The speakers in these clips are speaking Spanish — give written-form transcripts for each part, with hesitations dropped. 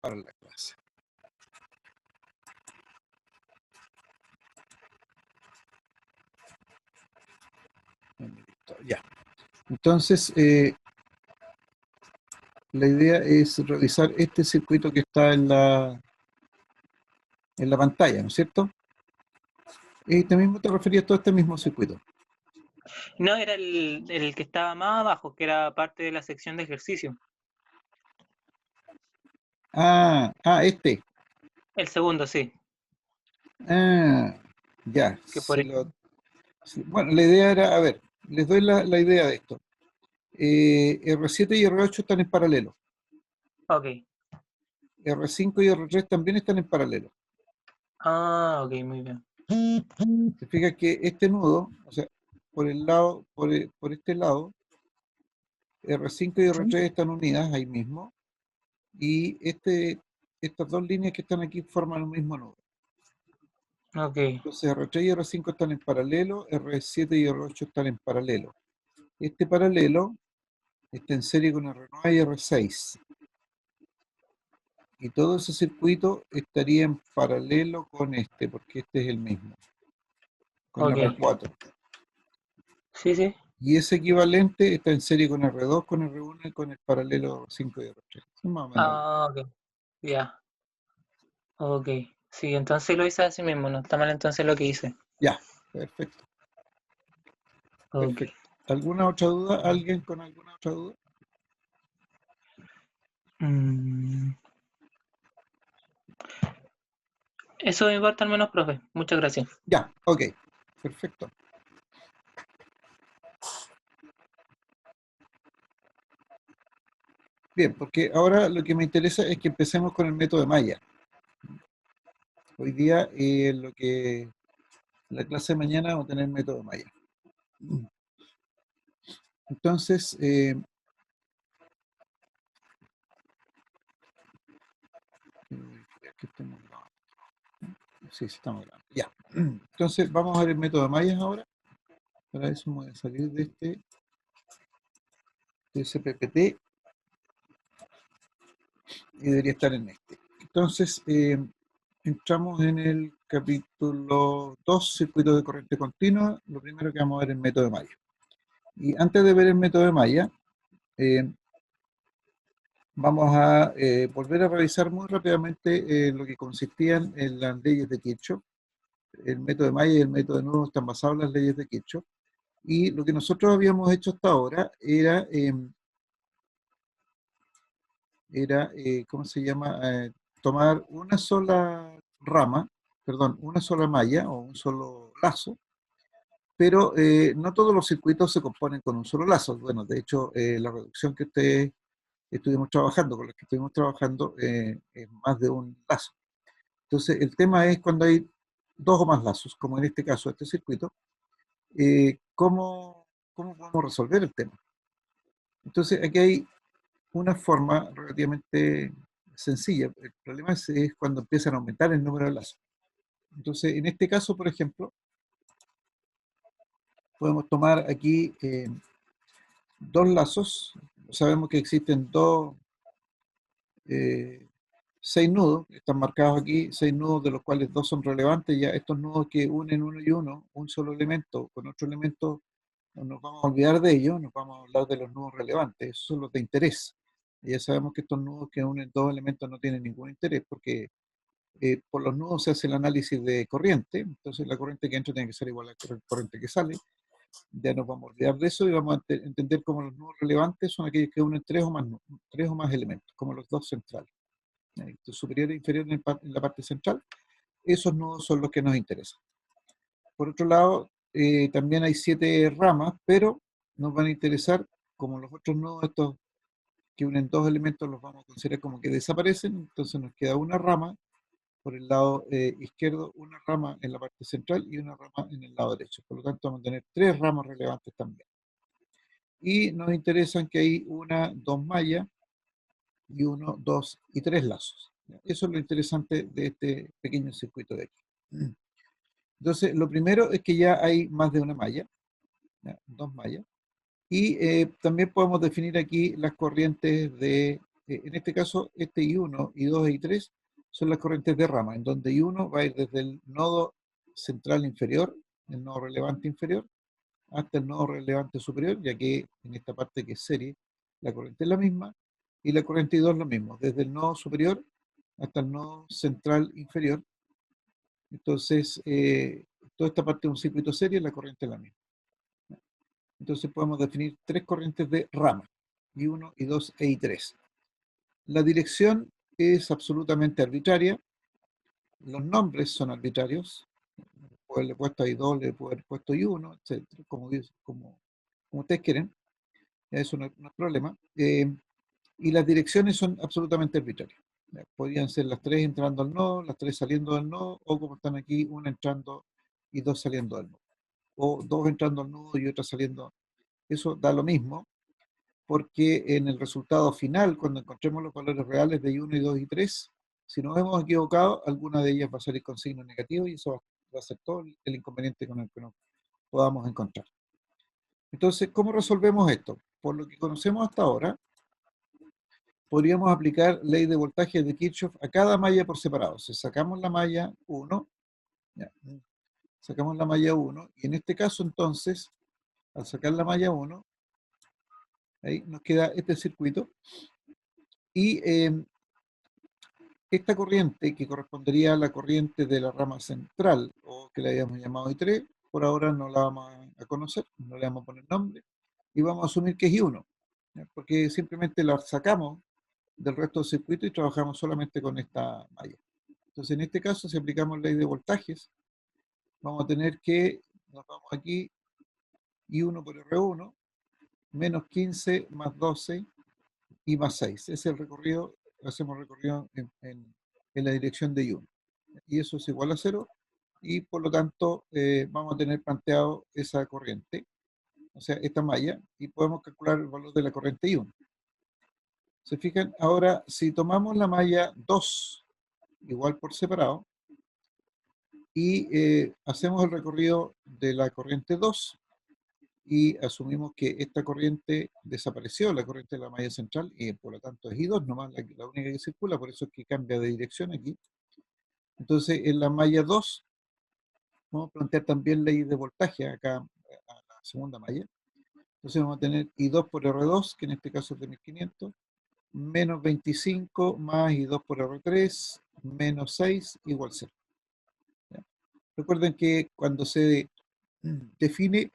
para la clase. Ya. Entonces, la idea es realizar este circuito que está en la pantalla, ¿no es cierto? Y también mismo te referías a todo este mismo circuito. No, era el que estaba más abajo, que era parte de la sección de ejercicio. Este. El segundo, sí. Ya. Que por Bueno, la idea era, a ver, les doy la idea de esto. R7 y R8 están en paralelo. Ok. R5 y R3 también están en paralelo. Ah, ok, muy bien. Se fija que este nudo, o sea, por el lado, por este lado, R5 y R3 están unidas ahí mismo, y estas dos líneas que están aquí forman un mismo nudo. Ok, Entonces R3 y R5 están en paralelo, R7 y R8 están en paralelo. Este paralelo está en serie con R9 y R6. Y todo ese circuito estaría en paralelo con este, porque este es el mismo, con ok. R4. Sí, sí. Y ese equivalente está en serie con R2, con R1 y con el paralelo R5 y R3. Es más o menos. Ah, ok. Ya. Ok. Sí, entonces lo hice así mismo, no está mal entonces lo que hice. Ya, perfecto, Ok. perfecto. ¿Alguna otra duda? ¿Alguien con alguna otra duda? Mm, Eso me importa al menos, profe. Muchas gracias. Ya, ok, perfecto. Bien, porque ahora lo que me interesa es que empecemos con el método de Maya. Hoy día, lo que la clase de mañana vamos a tener el método de Maya. Entonces, aquí estamos grabando. Sí, sí, estamos grabando. Ya. Entonces, vamos a ver el método de Maya ahora. Para eso voy a salir de este PPT y debería estar en este. Entonces, entramos en el capítulo 2, circuito de corriente continua. Lo primero que vamos a ver es el método de Maya. Y antes de ver el método de Maya, vamos a volver a revisar muy rápidamente lo que consistían en las leyes de Kirchhoff. El método de Maya y el método de nudo están basados en las leyes de Kirchhoff. Y lo que nosotros habíamos hecho hasta ahora era, ¿cómo se llama? Tomar una sola rama, perdón, una sola malla o un solo lazo, pero no todos los circuitos se componen con un solo lazo. Bueno, de hecho, la reducción que ustedes estuvimos trabajando, con la que estuvimos trabajando, es más de un lazo. Entonces, el tema es cuando hay dos o más lazos, como en este caso, este circuito, ¿cómo podemos resolver el tema? Entonces, aquí hay una forma relativamente sencilla. El problema es cuando empiezan a aumentar el número de lazos. Entonces, en este caso, por ejemplo, podemos tomar aquí dos lazos. Sabemos que existen eh, 6 nudos, están marcados aquí, 6 nudos de los cuales 2 son relevantes. Ya estos nudos que unen uno y uno, un solo elemento con otro elemento, no nos vamos a olvidar de ellos, nos vamos a hablar de los nudos relevantes, esos son los de interés. Y ya sabemos que estos nudos que unen dos elementos no tienen ningún interés, porque por los nudos se hace el análisis de corriente, entonces la corriente que entra tiene que ser igual a la corriente que sale. Ya nos vamos a olvidar de eso y vamos a entender cómo los nudos relevantes son aquellos que unen tres o más elementos, como los dos centrales. Superior e inferior en la parte central, esos nudos son los que nos interesan. Por otro lado, también hay 7 ramas, pero nos van a interesar, como los otros nudos, estos que unen dos elementos, los vamos a considerar como que desaparecen, entonces nos queda una rama por el lado izquierdo, una rama en la parte central y una rama en el lado derecho. Por lo tanto, vamos a tener 3 ramas relevantes también. Y nos interesan que hay una, dos mallas, y 1, 2 y 3 lazos. Eso es lo interesante de este pequeño circuito de aquí. Entonces, lo primero es que ya hay más de una malla, dos mallas, y también podemos definir aquí las corrientes de en este caso, este I1, I2 e I3 son las corrientes de rama, en donde I1 va a ir desde el nodo central inferior, el nodo relevante inferior, hasta el nodo relevante superior, ya que en esta parte que es serie, la corriente es la misma, y la corriente I2 es lo mismo, desde el nodo superior hasta el nodo central inferior. Entonces, toda esta parte de un circuito serie, la corriente es la misma. Entonces podemos definir tres corrientes de rama, I1, I2 e I3. La dirección es absolutamente arbitraria, los nombres son arbitrarios, puede haberle puesto I2, le puede haber puesto I1, etc., como ustedes quieren, eso no es problema. Y las direcciones son absolutamente arbitrarias. Podrían ser las tres entrando al nodo, las tres saliendo del nodo, o como están aquí, una entrando y dos saliendo del nodo. O dos entrando al nodo y otra saliendo. Eso da lo mismo, porque en el resultado final, cuando encontremos los valores reales de I1, I2 y 3, si nos hemos equivocado, alguna de ellas va a salir con signo negativo y eso va a ser todo el inconveniente con el que nos podamos encontrar. Entonces, ¿cómo resolvemos esto? Por lo que conocemos hasta ahora, podríamos aplicar ley de voltaje de Kirchhoff a cada malla por separado. Si sacamos la malla 1, ya, sacamos la malla 1, y en este caso entonces, al sacar la malla 1, ahí nos queda este circuito, y esta corriente, que correspondería a la corriente de la rama central, o que le habíamos llamado I3, por ahora no la vamos a conocer, no le vamos a poner nombre, y vamos a asumir que es I1, ¿ya? Porque simplemente la sacamos del resto del circuito y trabajamos solamente con esta malla. Entonces, en este caso, si aplicamos ley de voltajes, vamos a tener que, nos vamos aquí, I1 por R1, menos 15 más 12 y más 6. Ese es el recorrido, hacemos recorrido en la dirección de I1. Y eso es igual a 0, y por lo tanto vamos a tener planteado esa corriente, o sea, esta malla, y podemos calcular el valor de la corriente I1. ¿Se fijan? Ahora, si tomamos la malla 2, igual por separado, y hacemos el recorrido de la corriente 2, y asumimos que esta corriente desapareció, la corriente de la malla central, y por lo tanto es I2 nomás la única que circula, por eso es que cambia de dirección aquí. Entonces, en la malla 2, vamos a plantear también ley de voltaje acá a la segunda malla. Entonces vamos a tener I2 por R2, que en este caso es de 1500, menos 25 más I2 por R3, menos 6, igual 0. ¿Ya? Recuerden que cuando se define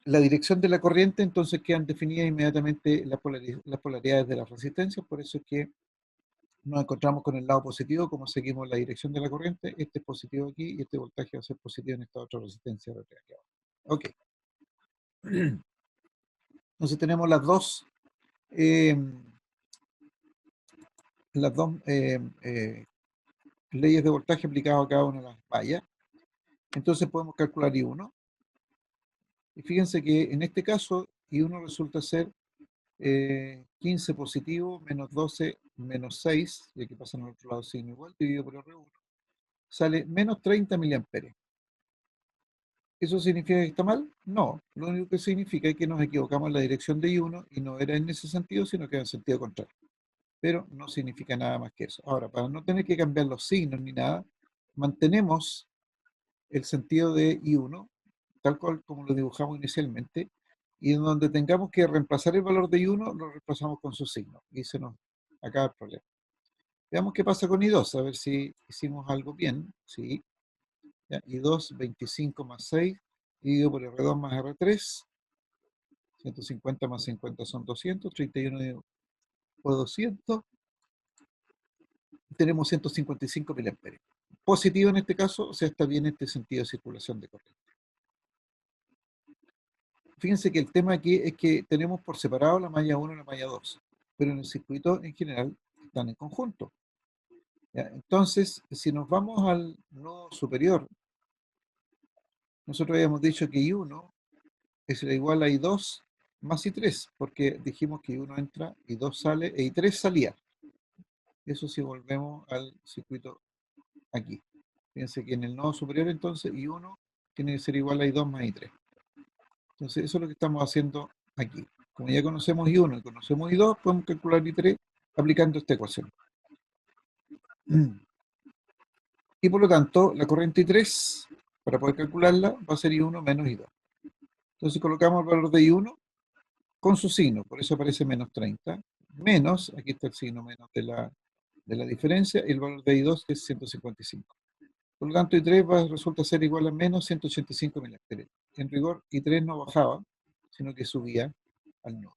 la dirección de la corriente, entonces quedan definidas inmediatamente las polaridades de las resistencias, por eso es que nos encontramos con el lado positivo, como seguimos la dirección de la corriente, este es positivo aquí y este voltaje va a ser positivo en esta otra resistencia de aquí abajo. Ok. Entonces tenemos eh, las dos leyes de voltaje aplicadas a cada una de las vallas. Entonces podemos calcular I1. Y fíjense que en este caso I1 resulta ser 15 positivo menos 12 menos 6, y aquí pasa en el otro lado signo igual, dividido por R1, sale menos 30 miliamperes. ¿Eso significa que está mal? No, lo único que significa es que nos equivocamos en la dirección de I1 y no era en ese sentido, sino que era en sentido contrario. Pero no significa nada más que eso. Ahora, para no tener que cambiar los signos ni nada, mantenemos el sentido de I1, tal cual como lo dibujamos inicialmente, y en donde tengamos que reemplazar el valor de I1, lo reemplazamos con su signo, y se nos acaba el problema. Veamos qué pasa con I2, a ver si hicimos algo bien. Sí, ya, I2, 25 más 6, dividido por R2 más R3, 150 más 50 son 200, 31 por 200, tenemos 155 miliamperes. Positivo en este caso, o sea, está bien este sentido de circulación de corriente. Fíjense que el tema aquí es que tenemos por separado la malla 1 y la malla 2, pero en el circuito en general están en conjunto. ¿Ya? Entonces, si nos vamos al nodo superior, nosotros habíamos dicho que I1 es igual a I2 más I3, porque dijimos que I1 entra, I2 sale e I3 salía. Eso si volvemos al circuito aquí. Fíjense que en el nodo superior entonces I1 tiene que ser igual a I2 más I3. Entonces eso es lo que estamos haciendo aquí, Como ya conocemos I1 y conocemos I2, podemos calcular I3 aplicando esta ecuación. Y por lo tanto, la corriente I3, para poder calcularla, va a ser I1 menos I2. Entonces colocamos el valor de I1 con su signo, por eso aparece menos 30, menos, aquí está el signo menos de la diferencia, y el valor de I2 que es 155. Por lo tanto, I3 resulta ser igual a menos 185 miliamperes. En rigor, I3 no bajaba, sino que subía al nodo.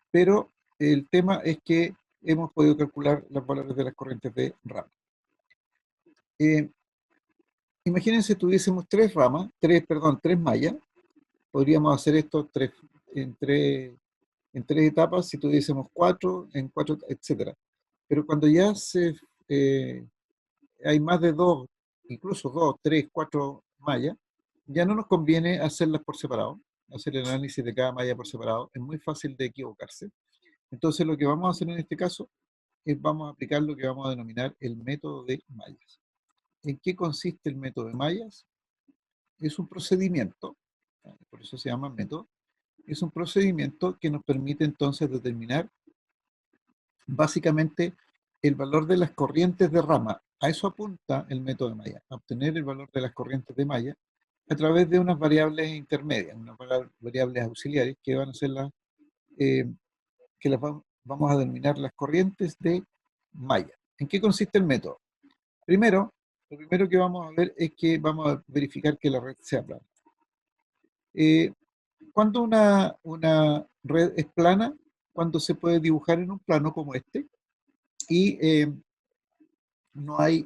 Pero el tema es que hemos podido calcular los valores de las corrientes de rama. Imagínense tuviésemos tres mallas. Podríamos hacer esto en tres etapas si tuviésemos en cuatro, etc. Pero cuando ya hay más de dos, incluso dos, tres, cuatro mallas, ya no nos conviene hacerlas por separado, hacer el análisis de cada malla por separado. Es muy fácil de equivocarse. Entonces lo que vamos a hacer en este caso es vamos a aplicar lo que vamos a denominar el método de mallas. ¿En qué consiste el método de mallas? Es un procedimiento, por eso se llama método, es un procedimiento que nos permite entonces determinar básicamente el valor de las corrientes de rama. A eso apunta el método de malla, a obtener el valor de las corrientes de malla a través de unas variables intermedias, unas variables auxiliares que van a ser vamos a denominar las corrientes de malla. ¿En qué consiste el método? Primero, lo primero que vamos a ver es que vamos a verificar que la red sea plana. Cuando una red es plana, cuando se puede dibujar en un plano como este, y no hay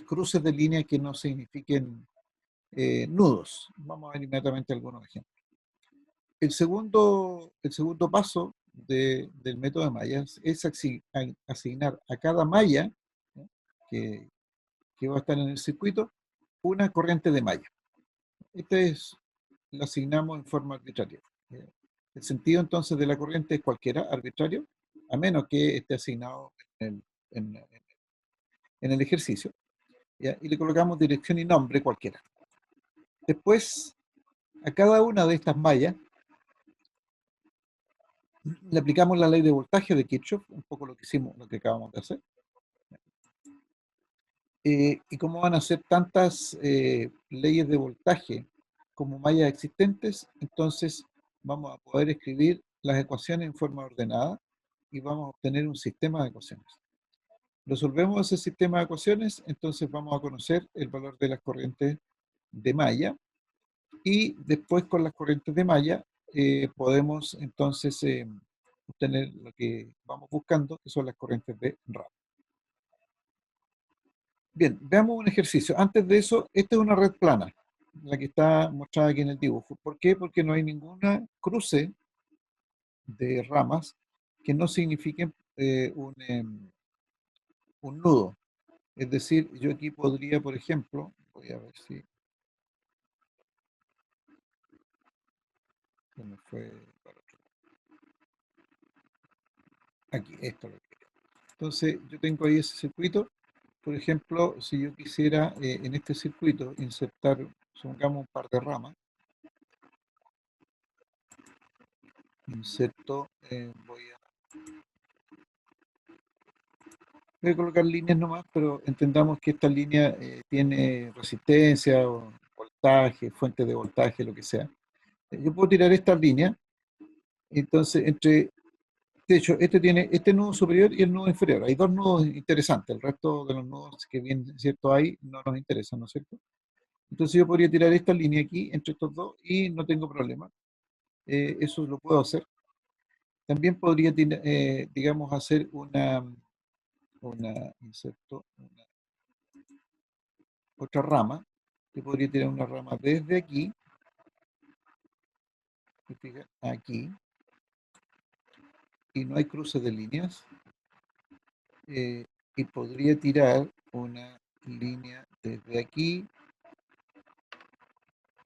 cruces de línea que no signifiquen nudos. Vamos a ver inmediatamente algunos ejemplos. El segundo paso del método de mallas es asignar a cada malla, ¿no?, que va a estar en el circuito, una corriente de malla. Lo asignamos en forma arbitraria. El sentido entonces de la corriente es cualquiera, arbitrario, a menos que esté asignado en el ejercicio, ¿ya? Y le colocamos dirección y nombre cualquiera. Después, a cada una de estas mallas le aplicamos la ley de voltaje de Kirchhoff, un poco lo que acabamos de hacer. Y como van a ser tantas leyes de voltaje como mallas existentes, entonces vamos a poder escribir las ecuaciones en forma ordenada y vamos a obtener un sistema de ecuaciones. Resolvemos ese sistema de ecuaciones, entonces vamos a conocer el valor de las corrientes de malla, y después con las corrientes de malla podemos entonces obtener lo que vamos buscando, que son las corrientes de rama. Bien, veamos un ejercicio. Antes de eso, esta es una red plana, la que está mostrada aquí en el dibujo. ¿Por qué? Porque no hay ninguna cruce de ramas que no signifiquen un nudo. Es decir, yo aquí podría, por ejemplo, voy a ver si se me fue para otro lado. Aquí, esto lo que. Entonces, yo tengo ahí ese circuito. Por ejemplo, si yo quisiera en este circuito insertar, supongamos, un par de ramas, inserto, voy a colocar líneas nomás, pero entendamos que esta línea tiene resistencia, o voltaje, fuente de voltaje, lo que sea. Yo puedo tirar esta línea, entonces de hecho, este tiene este nudo superior y el nudo inferior. Hay dos nudos interesantes, el resto de los nudos que bien cierto hay no nos interesan, ¿no es cierto? Entonces yo podría tirar esta línea aquí entre estos dos y no tengo problema. Eso lo puedo hacer. También podría, digamos, hacer inserto, otra rama. Yo podría tirar una rama desde aquí, aquí, y no hay cruces de líneas. Y podría tirar una línea desde aquí,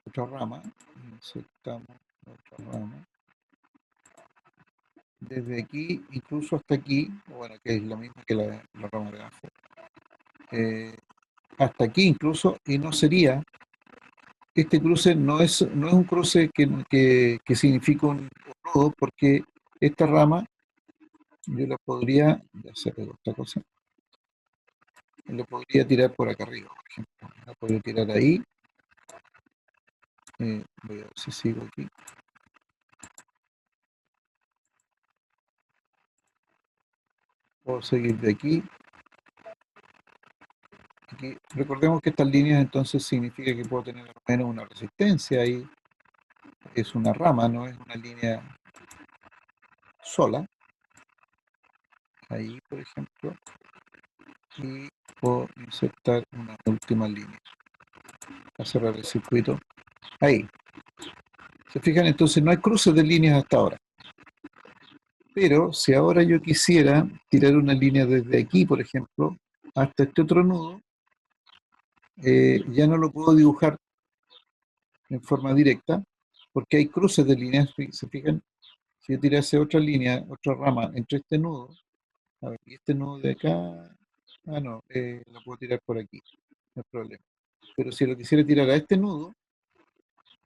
otra rama, insertamos otra rama, desde aquí incluso hasta aquí, bueno, que es lo mismo que la rama de abajo, hasta aquí incluso, y no sería este cruce no es un cruce que significa un nudo, porque esta rama yo la podría, ya se pegó esta cosa, la podría tirar por acá arriba, por ejemplo. La podría tirar ahí. Voy a ver si sigo aquí. Puedo seguir de aquí. Aquí. Recordemos que estas líneas entonces significa que puedo tener al menos una resistencia ahí. Es una rama, no es una línea sola. Ahí, por ejemplo. Y puedo insertar una última línea para cerrar el circuito. Ahí. ¿Se fijan? Entonces no hay cruces de líneas hasta ahora. Pero si ahora yo quisiera tirar una línea desde aquí, por ejemplo, hasta este otro nudo, ya no lo puedo dibujar en forma directa, porque hay cruces de líneas. ¿Se fijan? Si yo tirase otra línea, otra rama entre este nudo, a ver, y este nudo de acá, no, lo puedo tirar por aquí, no hay problema. Pero si lo quisiera tirar a este nudo,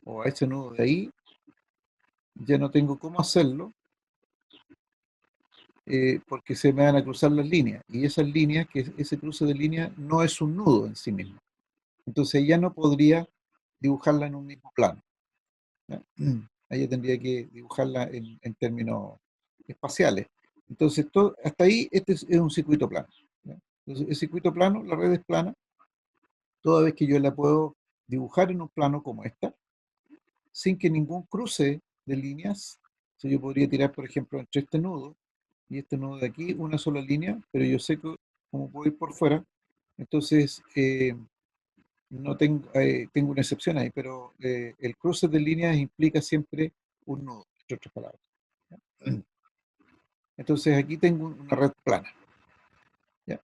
o a ese nudo de ahí, ya no tengo cómo hacerlo, porque se me van a cruzar las líneas. Y esas líneas, ese cruce de líneas no es un nudo en sí mismo. Entonces ya no podría dibujarla en un mismo plano, ¿ya? Ahí tendría que dibujarla en términos espaciales. Entonces, hasta ahí este es un circuito plano, ¿ya? Entonces, el circuito plano, la red es plana, toda vez que yo la puedo dibujar en un plano como esta, sin que ningún cruce de líneas. O yo podría tirar, por ejemplo, entre este nudo y este nudo de aquí, una sola línea, pero yo sé que como puedo ir por fuera, entonces no tengo una excepción ahí, pero el cruce de líneas implica siempre un nudo, entre otras palabras, ¿ya? Entonces aquí tengo una red plana, ¿ya?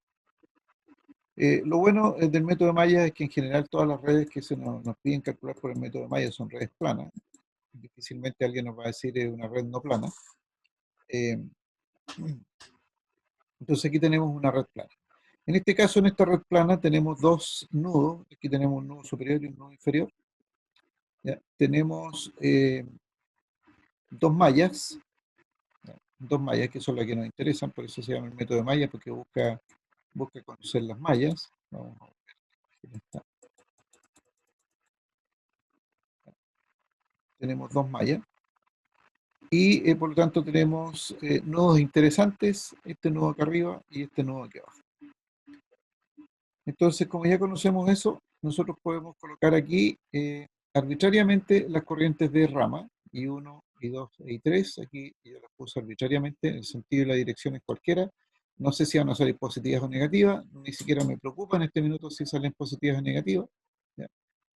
Lo bueno del método de Maya es que en general todas las redes que nos piden calcular por el método de Maya son redes planas. Difícilmente alguien nos va a decir una red no plana. Eh, entonces aquí tenemos una red plana. En este caso, en esta red plana tenemos dos nudos. Aquí tenemos un nudo superior y un nudo inferior, ¿ya? Tenemos dos mallas, ¿ya? Dos mallas que son las que nos interesan, por eso se llama el método de Maya, porque busca conocer las mallas. Vamos a ver, aquí está. Tenemos dos mallas y por lo tanto tenemos nudos interesantes, este nudo acá arriba y este nudo aquí abajo. Entonces, como ya conocemos eso, nosotros podemos colocar aquí arbitrariamente las corrientes de rama, I1, I2 e I3. Aquí yo las puse arbitrariamente, el sentido y la dirección es cualquiera. No sé si van a salir positivas o negativas, ni siquiera me preocupa en este minuto si salen positivas o negativas, ¿ya?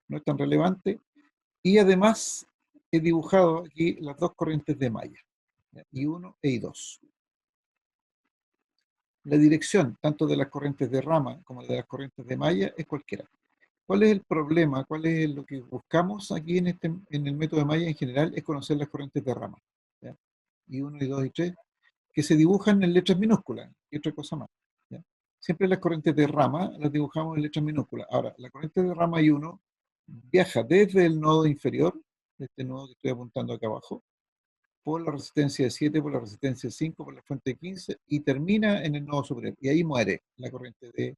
No es tan relevante. Y además he dibujado aquí las dos corrientes de malla, ¿ya? I1 e I2. La dirección, tanto de las corrientes de rama como de las corrientes de malla, es cualquiera. ¿Cuál es el problema? ¿Cuál es lo que buscamos aquí en el método de Maya en general? Es conocer las corrientes de rama, ¿ya? I1, I2 y 3, que se dibujan en letras minúsculas y otra cosa más, ¿ya? Siempre las corrientes de rama las dibujamos en letras minúsculas. Ahora, la corriente de rama I1 viaja desde el nodo inferior, este nodo que estoy apuntando acá abajo, por la resistencia de 7, por la resistencia de 5, por la fuente de 15, y termina en el nodo superior. Y ahí muere la corriente de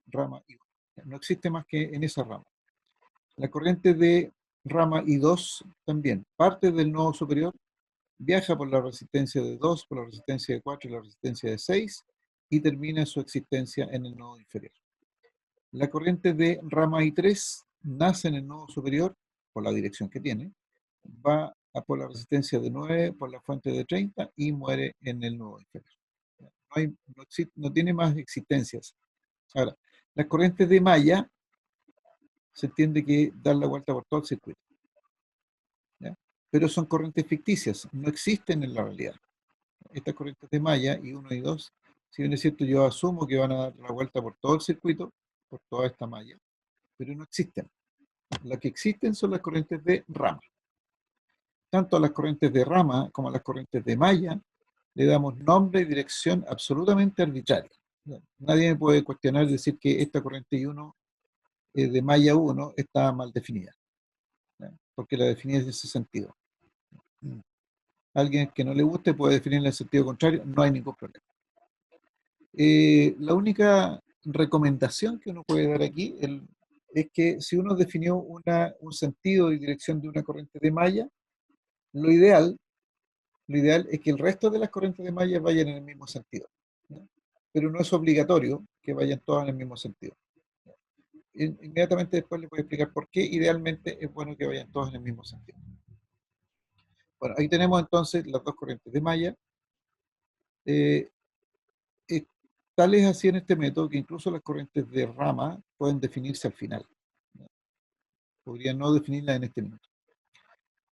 rama I1. No existe más que en esa rama. La corriente de rama I2 también parte del nodo superior, viaja por la resistencia de 2, por la resistencia de 4 y la resistencia de 6 y termina su existencia en el nodo inferior. La corriente de rama I3 nace en el nodo superior por la dirección que tiene, va por la resistencia de 9, por la fuente de 30 y muere en el nodo inferior. No tiene más existencias. Ahora, las corrientes de malla se entiende que dan la vuelta por todo el circuito, ¿ya? Pero son corrientes ficticias, no existen en la realidad. Estas corrientes de malla, I1 y 2, si bien es cierto, yo asumo que van a dar la vuelta por todo el circuito, por toda esta malla, pero no existen. Las que existen son las corrientes de rama. Tanto a las corrientes de rama como a las corrientes de malla le damos nombre y dirección absolutamente arbitraria. Nadie me puede cuestionar y decir que esta corriente I1 de malla 1 está mal definida. porque la definí en ese sentido. Alguien que no le guste puede definirla en sentido contrario, no hay ningún problema. La única recomendación que uno puede dar aquí es que si uno definió un sentido y dirección de una corriente de malla, lo ideal es que el resto de las corrientes de malla vayan en el mismo sentido, ¿no? Pero no es obligatorio que vayan todas en el mismo sentido. Inmediatamente después les voy a explicar por qué idealmente es bueno que vayan todas en el mismo sentido. Bueno, ahí tenemos entonces las dos corrientes de malla. Eh, Tal es así en este método que incluso las corrientes de rama pueden definirse al final, ¿no? Podría no definirlas en este minuto.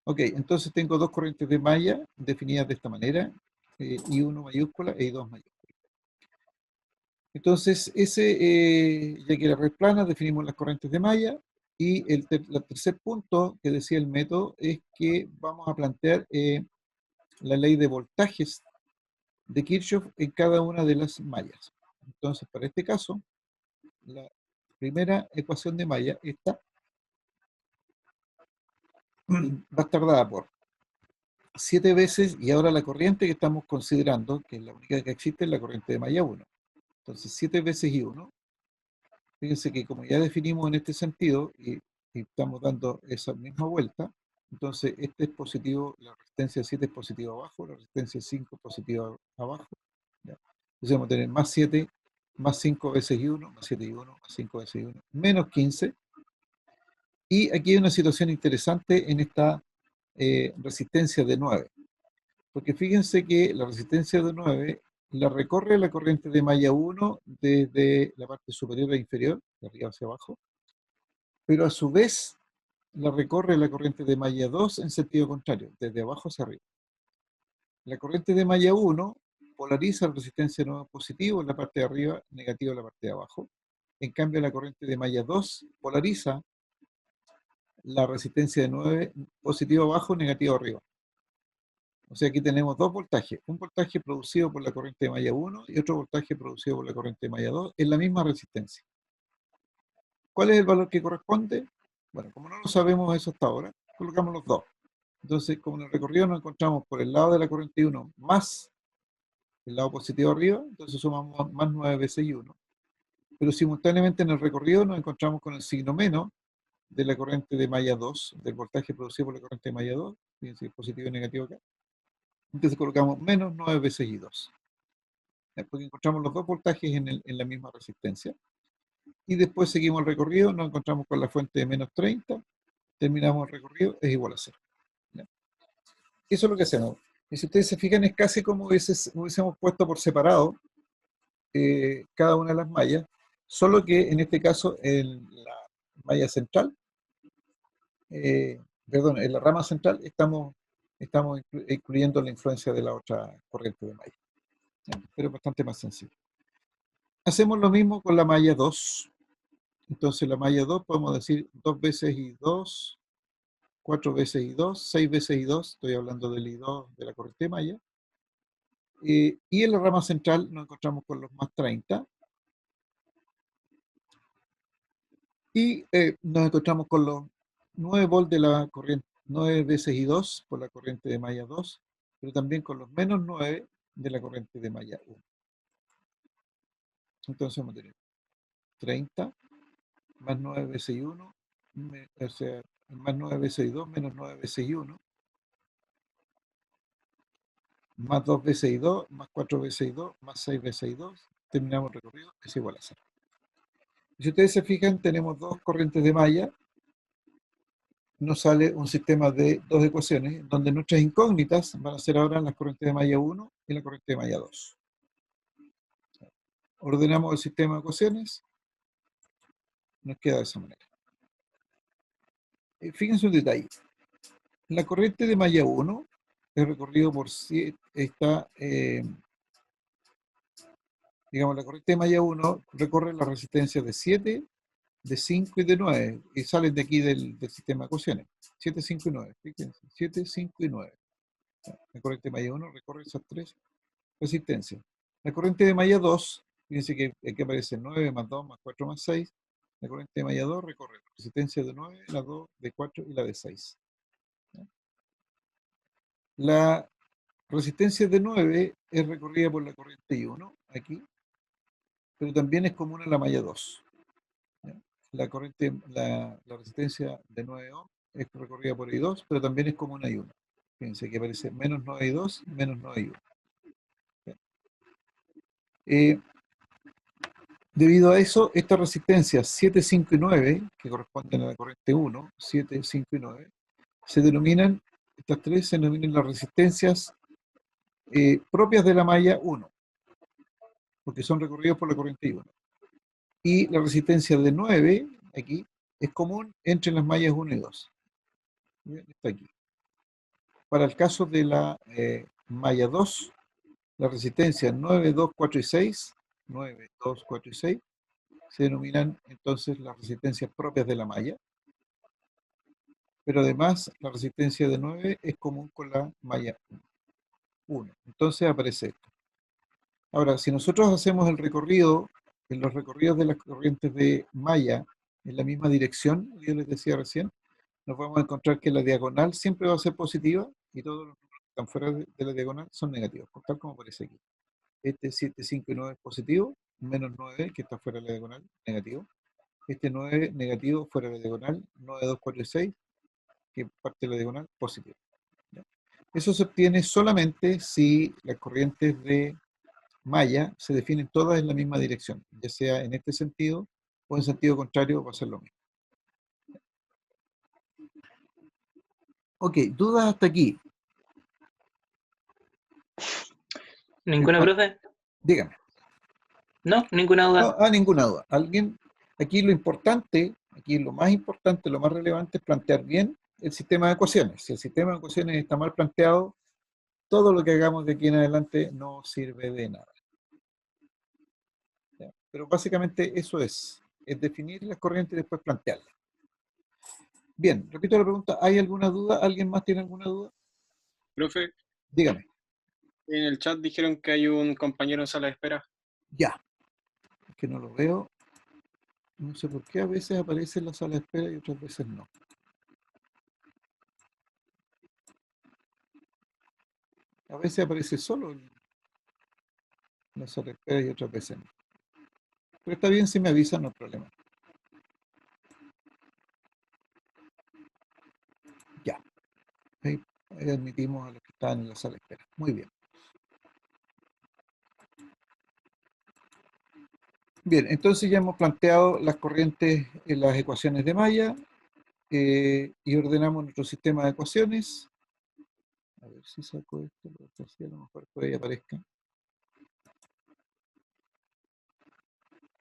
Ok, entonces tengo dos corrientes de malla definidas de esta manera, I1 mayúscula e I2 mayúscula. Entonces, ya que la red plana, definimos las corrientes de malla, y el tercer punto que decía el método es que vamos a plantear la ley de voltajes de Kirchhoff en cada una de las mallas. Entonces, para este caso, la primera ecuación de malla, esta, va a estar dada por 7 veces, y ahora la corriente que estamos considerando, que es la única que existe, es la corriente de malla 1. Entonces, 7 veces I1. Fíjense que como ya definimos en este sentido, y estamos dando esa misma vuelta, entonces este es positivo, la resistencia 7 es positiva abajo, la resistencia 5 es positiva abajo, ¿ya? Entonces vamos a tener más 7, más 5 veces I1, más 7 I1, más 5 veces I1, menos 15. Y aquí hay una situación interesante en esta resistencia de 9, porque fíjense que la resistencia de 9 la recorre la corriente de malla 1 desde la parte superior e inferior, de arriba hacia abajo, pero a su vez la recorre la corriente de malla 2 en sentido contrario, desde abajo hacia arriba. La corriente de malla 1 polariza la resistencia de 9 positivo en la parte de arriba, negativo en la parte de abajo. En cambio, la corriente de malla 2 polariza la resistencia de 9 positivo abajo, negativo arriba. O sea, aquí tenemos dos voltajes, un voltaje producido por la corriente de malla 1 y otro voltaje producido por la corriente de malla 2 en la misma resistencia. ¿Cuál es el valor que corresponde? Bueno, como no lo sabemos eso hasta ahora, colocamos los dos. Entonces, como en el recorrido nos encontramos por el lado de la corriente 1 más el lado positivo arriba, entonces sumamos más 9 veces I1. Pero simultáneamente en el recorrido nos encontramos con el signo menos de la corriente de malla 2, del voltaje producido por la corriente de malla 2, fíjense, positivo y negativo acá. Entonces colocamos menos 9 veces I2. Porque encontramos los dos voltajes en la misma resistencia. Y después seguimos el recorrido, nos encontramos con la fuente de menos 30, terminamos el recorrido, es igual a 0. ¿Ya? Eso es lo que hacemos. Y si ustedes se fijan, es casi como hubiésemos puesto por separado cada una de las mallas, solo que en este caso en la malla central, perdón, en la rama central estamos incluyendo la influencia de la otra corriente de malla. ¿Ya? Pero es bastante más sencillo. Hacemos lo mismo con la malla 2. Entonces la malla 2 podemos decir 2 veces I2, 4 veces I2, 6 veces I2, estoy hablando del I2 de la corriente de malla. Y en la rama central nos encontramos con los más 30. Y nos encontramos con los 9 volts de la corriente, 9 veces I2 por la corriente de malla 2, pero también con los menos 9 de la corriente de malla 1. Entonces vamos a tener 30 más 9 veces I1, o sea, más 9 veces I2 menos 9 veces I1, más 2 veces I2, más 4 veces I2, más 6 veces I2, terminamos el recorrido, es igual a 0. Y si ustedes se fijan, tenemos dos corrientes de malla, nos sale un sistema de dos ecuaciones, donde nuestras incógnitas van a ser ahora las corrientes de malla 1 y la corriente de malla 2. Ordenamos el sistema de ecuaciones, nos queda de esa manera. Fíjense un detalle. La corriente de malla 1 es recorrido por 7, digamos, la corriente de malla 1 recorre las resistencias de 7, de 5 y de 9, y salen de aquí del sistema de ecuaciones. 7, 5 y 9, fíjense, 7, 5 y 9. La corriente de malla 1 recorre esas tres resistencias. La corriente de malla 2, fíjense que aquí aparece 9 más 2 más 4 más 6. La corriente de malla 2 recorre la resistencia de 9, la 2 de 4 y la de 6. La resistencia de 9 es recorrida por la corriente I1, aquí, pero también es común a la malla 2. ¿Ya? La resistencia de 9 ohm es recorrida por I2, pero también es común a I1. Fíjense que aparece menos 9 I2, menos 9 I1. ¿Ya? Debido a eso, estas resistencias 7, 5 y 9, que corresponden a la corriente 1, 7, 5 y 9, se denominan, estas tres se denominan las resistencias propias de la malla 1, porque son recorridos por la corriente I1. Y la resistencia de 9, aquí, es común entre las mallas 1 y 2. Bien, está aquí. Para el caso de la malla 2, la resistencia 9, 2, 4 y 6, 9, 2, 4 y 6, se denominan entonces las resistencias propias de la malla, pero además la resistencia de 9 es común con la malla 1. Entonces aparece esto. Ahora, si nosotros hacemos el recorrido, en los recorridos de las corrientes de malla en la misma dirección, yo les decía recién, nos vamos a encontrar que la diagonal siempre va a ser positiva y todos los números que están fuera de la diagonal son negativos, tal como aparece aquí. Este 7, 5 y 9 es positivo, menos 9 que está fuera de la diagonal, negativo. Este 9 negativo fuera de la diagonal, 9, 2, 4 y 6, que parte de la diagonal, positivo. ¿Ya? Eso se obtiene solamente si las corrientes de malla se definen todas en la misma dirección, ya sea en este sentido o en sentido contrario, va a ser lo mismo. Ok, dudas hasta aquí. ¿Ninguna, profe? Dígame. No, ninguna duda. No, ninguna duda. Alguien, aquí lo importante, aquí lo más importante, lo más relevante es plantear bien el sistema de ecuaciones. Si el sistema de ecuaciones está mal planteado, todo lo que hagamos de aquí en adelante no sirve de nada. ¿Ya? Pero básicamente eso es definir las corrientes y después plantearlas. Bien, repito la pregunta, ¿hay alguna duda? ¿Alguien más tiene alguna duda? Profe, Dígame. en el chat dijeron que hay un compañero en sala de espera. Ya, es que no lo veo. No sé por qué a veces aparece en la sala de espera y otras veces no. A veces aparece solo en la sala de espera y otras veces no. Pero está bien si me avisan, no hay problema. Ya. Ahí admitimos a los que están en la sala de espera. Muy bien. Bien, entonces ya hemos planteado las corrientes en las ecuaciones de malla y ordenamos nuestro sistema de ecuaciones. A ver si saco esto, porque así a lo mejor por ahí aparezca.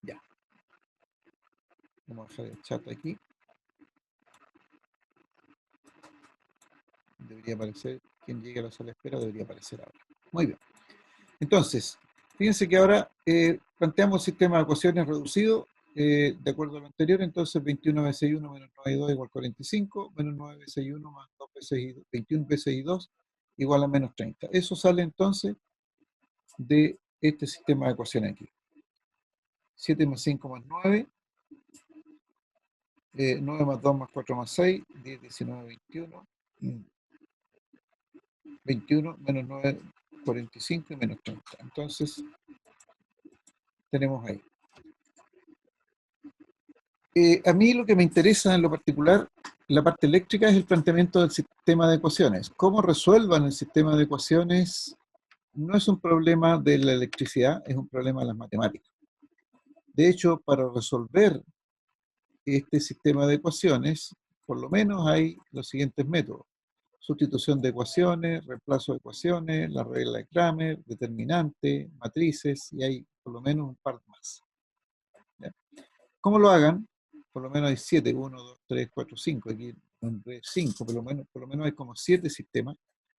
Ya. Vamos a dejar el chat aquí. Debería aparecer, quien llegue a la sala de espera debería aparecer ahora. Muy bien. Entonces, fíjense que ahora planteamos el sistema de ecuaciones reducido de acuerdo a lo anterior. Entonces, 21 veces 1 menos 9 y 2 igual 45, menos 9 veces 1 más 2 veces y 2, 21 veces y 2 igual a menos 30. Eso sale entonces de este sistema de ecuaciones aquí. 7 más 5 más 9, 9 más 2 más 4 más 6, 10, 19, 21, 21 menos 9, 45 y menos 30. Entonces, tenemos ahí. A mí lo que me interesa en lo particular, la parte eléctrica, es el planteamiento del sistema de ecuaciones. Cómo resuelvan el sistema de ecuaciones no es un problema de la electricidad, es un problema de las matemáticas. De hecho, para resolver este sistema de ecuaciones, por lo menos hay los siguientes métodos. Sustitución de ecuaciones, reemplazo de ecuaciones, la regla de Kramer, determinante, matrices, y hay por lo menos un par más. ¿Ya? ¿Cómo lo hagan? Por lo menos hay 7, 1, 2, 3, 4, 5, aquí nombré 5, por lo menos hay como 7 sistemas,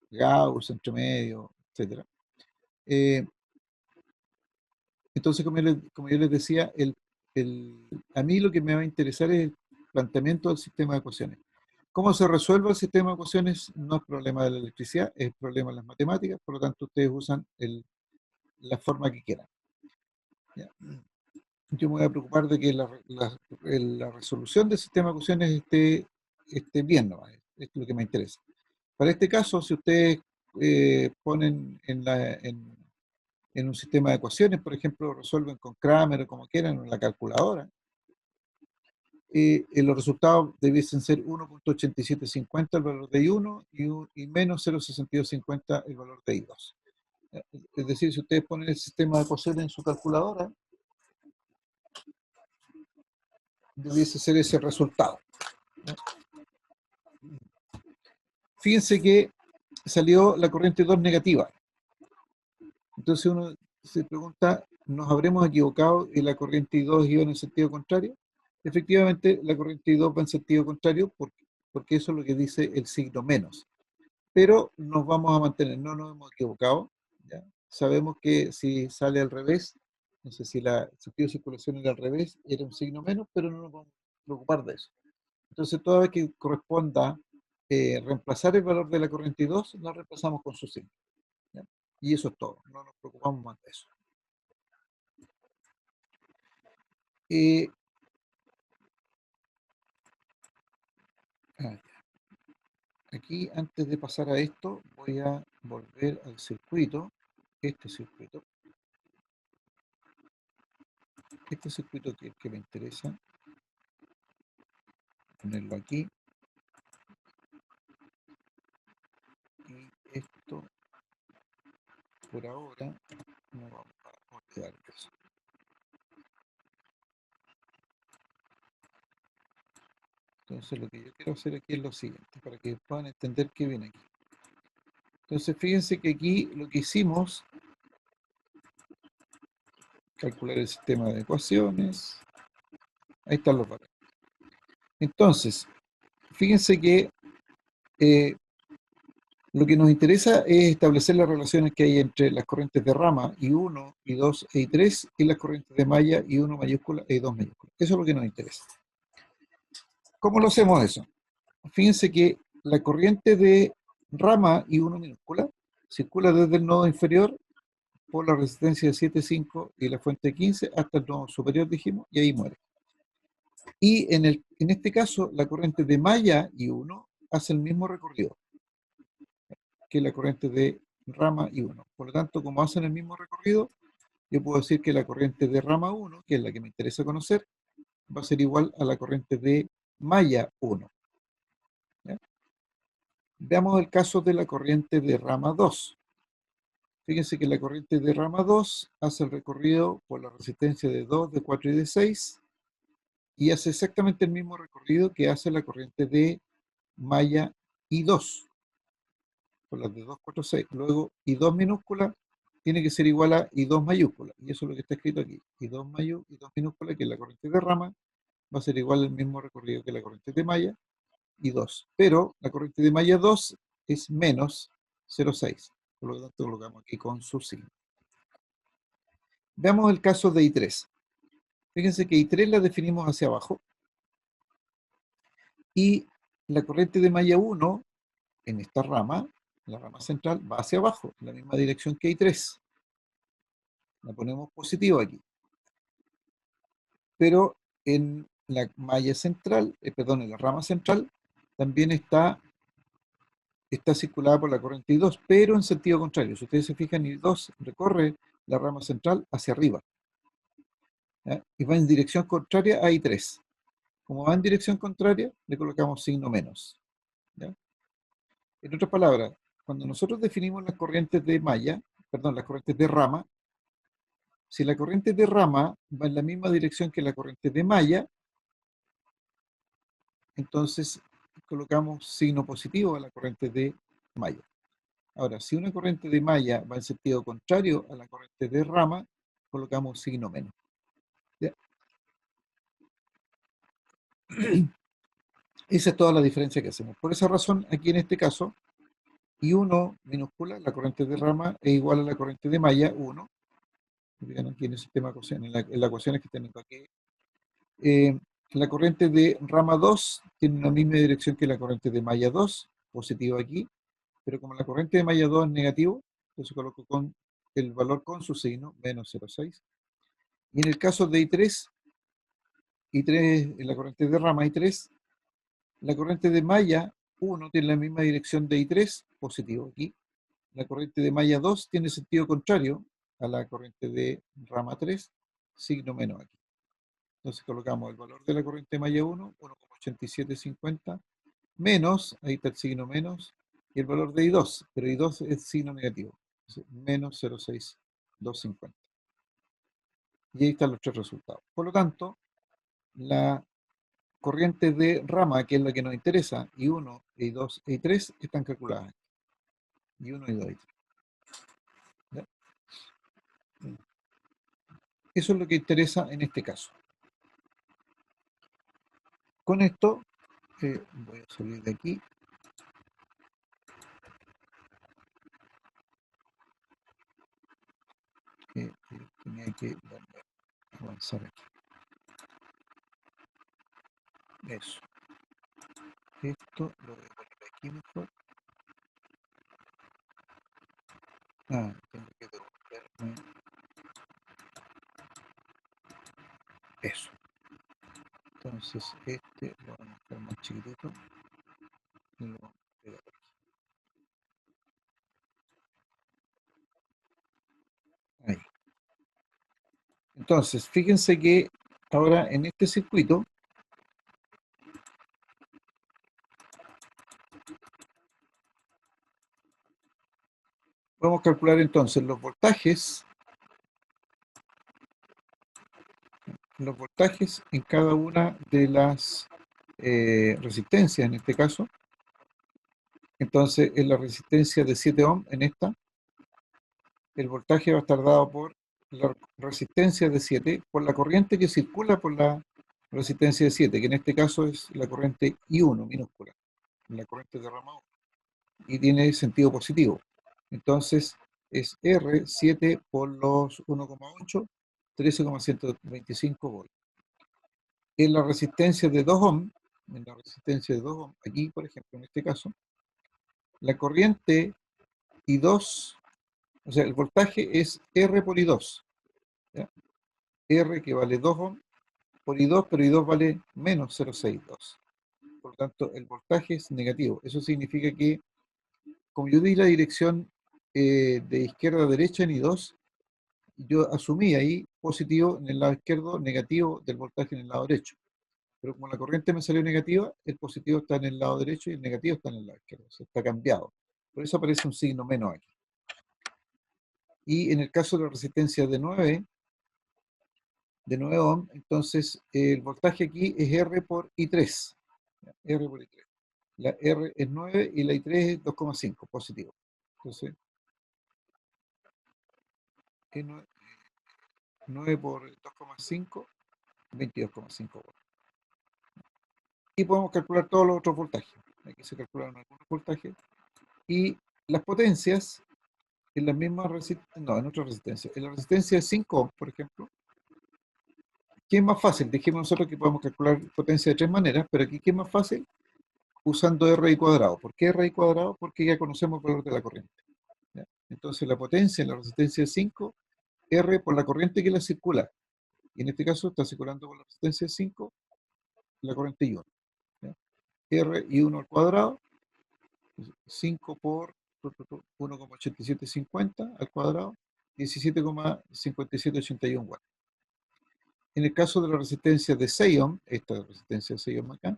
Gauss, entremedio, etc. Entonces, como yo les decía, a mí lo que me va a interesar es el planteamiento del sistema de ecuaciones. ¿Cómo se resuelve el sistema de ecuaciones? No es problema de la electricidad, es problema de las matemáticas, por lo tanto ustedes usan la forma que quieran. ¿Ya? Yo me voy a preocupar de que la resolución del sistema de ecuaciones esté bien, ¿no? Es lo que me interesa. Para este caso, si ustedes ponen en un sistema de ecuaciones, por ejemplo, resuelven con Kramer o como quieran, en la calculadora, los resultados debiesen ser 1.8750 el valor de I1 y menos 0.6250 el valor de I2. Es decir, si ustedes ponen el sistema de ecuaciones en su calculadora, debiese ser ese resultado. Fíjense que salió la corriente 2 negativa. Entonces uno se pregunta, ¿nos habremos equivocado y la corriente I2 iba en el sentido contrario? Efectivamente, la corriente I2 va en sentido contrario porque eso es lo que dice el signo menos. Pero nos vamos a mantener, no nos hemos equivocado. ¿Ya? Sabemos que si sale al revés, no sé si el sentido de circulación era al revés, era un signo menos, pero no nos vamos a preocupar de eso. Entonces, toda vez que corresponda reemplazar el valor de la corriente I2, la reemplazamos con su signo. ¿Ya? Y eso es todo, no nos preocupamos más de eso. Aquí, antes de pasar a esto, voy a volver al circuito, este circuito que me interesa, ponerlo aquí, y esto, por ahora, no vamos a olvidar de eso. Entonces, lo que yo quiero hacer aquí es lo siguiente, para que puedan entender qué viene aquí. Entonces, fíjense que aquí lo que hicimos, calcular el sistema de ecuaciones, ahí están los valores. Entonces, fíjense que lo que nos interesa es establecer las relaciones que hay entre las corrientes de rama I1, I2 e I3 y las corrientes de malla I1 mayúscula e I2 mayúscula. Eso es lo que nos interesa. ¿Cómo lo hacemos eso? Fíjense que la corriente de rama I1 minúscula circula desde el nodo inferior por la resistencia de 7,5 y la fuente de 15 hasta el nodo superior, dijimos, y ahí muere. Y en este caso, la corriente de malla I1 hace el mismo recorrido que la corriente de rama I1. Por lo tanto, como hacen el mismo recorrido, yo puedo decir que la corriente de rama 1, que es la que me interesa conocer, va a ser igual a la corriente de malla 1. ¿Ya? Veamos el caso de la corriente de rama 2. Fíjense que la corriente de rama 2 hace el recorrido por la resistencia de 2, de 4 y de 6 y hace exactamente el mismo recorrido que hace la corriente de malla I2 por las de 2, 4, 6. Luego I2 minúscula tiene que ser igual a I2 mayúscula, y eso es lo que está escrito aquí. I2 minúscula, que es la corriente de rama, va a ser igual al mismo recorrido que la corriente de malla, I2. Pero la corriente de malla 2 es menos 0,6. Por lo tanto, lo colocamos aquí con su signo. Veamos el caso de I3. Fíjense que I3 la definimos hacia abajo, y la corriente de malla 1 en esta rama, la rama central, va hacia abajo, en la misma dirección que I3. La ponemos positiva aquí. Pero en la malla central, perdón, en la rama central, también está circulada por la corriente I2, pero en sentido contrario. Si ustedes se fijan, I2 recorre la rama central hacia arriba, ¿ya? Y va en dirección contraria a I3. Como va en dirección contraria, le colocamos signo menos, ¿ya? En otras palabras, cuando nosotros definimos las corrientes de malla, perdón, las corrientes de rama, si la corriente de rama va en la misma dirección que la corriente de malla, entonces colocamos signo positivo a la corriente de malla. Ahora, si una corriente de malla va en sentido contrario a la corriente de rama, colocamos signo menos. ¿Ya? Esa es toda la diferencia que hacemos. Por esa razón, aquí en este caso, I1 minúscula, la corriente de rama, es igual a la corriente de malla, 1. Aquí en el sistema de ecuaciones, en la ecuación que tenemos aquí. La corriente de rama 2 tiene una misma dirección que la corriente de malla 2, positivo aquí, pero como la corriente de malla 2 es negativo, entonces coloco con el valor con su signo, menos 0,6. Y en el caso de I3, en la corriente de rama I3, la corriente de malla 1 tiene la misma dirección de I3, positivo aquí, La corriente de malla 2 tiene sentido contrario a la corriente de rama 3, signo menos aquí. Entonces colocamos el valor de la corriente de malla 1, 1,8750, menos, ahí está el signo menos, y el valor de I2, pero I2 es signo negativo, entonces, menos 0,6250. Y ahí están los tres resultados. Por lo tanto, la corriente de rama, que es la que nos interesa, I1, I2 e I3, están calculadas. I1, I2, I3. ¿Ya? Eso es lo que interesa en este caso. Con esto, voy a salir de aquí. Tenía que avanzar aquí. Eso. Esto lo voy a poner aquí mejor. Tengo que devolverme. Eso. Entonces, este lo vamos a dejar más chiquitito. Y lo vamos a pegar aquí. Ahí. Entonces, fíjense que ahora en este circuito podemos calcular entonces los voltajes en cada una de las resistencias en este caso. Entonces, en la resistencia de 7 ohm, en esta, el voltaje va a estar dado por la resistencia de 7, por la corriente que circula por la resistencia de 7, que en este caso es la corriente I1 minúscula, la corriente de rama 1, y tiene sentido positivo. Entonces, es R7 por los 1,8, 13,125 volts. En la resistencia de 2 ohm, aquí por ejemplo, en este caso, la corriente I2, o sea, el voltaje es R por I2. ¿Ya? R que vale 2 ohm por I2, pero I2 vale menos 0,62. Por lo tanto, el voltaje es negativo. Eso significa que, como yo di la dirección de izquierda a derecha en I2, yo asumí ahí positivo en el lado izquierdo, negativo del voltaje en el lado derecho. Pero como la corriente me salió negativa, el positivo está en el lado derecho y el negativo está en el lado izquierdo. O sea, está cambiado. Por eso aparece un signo menos aquí. Y en el caso de la resistencia de 9 ohm, entonces el voltaje aquí es R por I3. R por I3. La R es 9 y la I3 es 2,5, positivo. Entonces, 9 por 2,5, 22,5 volts. Y podemos calcular todos los otros voltajes. Aquí se calcularon algunos voltajes. Y las potencias en las mismas resistencias, no, en otras resistencias. En la resistencia de 5 ohm, por ejemplo, ¿qué es más fácil? Dijimos nosotros que podemos calcular potencia de tres maneras, pero aquí, ¿qué es más fácil? Usando RI cuadrado. ¿Por qué RI cuadrado? Porque ya conocemos el valor de la corriente. ¿Ya? Entonces, la potencia en la resistencia de 5, R por la corriente que la circula. Y en este caso está circulando por la resistencia de 5, la corriente I1. ¿Ya? R I1 al cuadrado, 5 por 1,8750 al cuadrado, 17,5781 watts. En el caso de la resistencia de 6 ohm, esta resistencia de 6 ohm acá,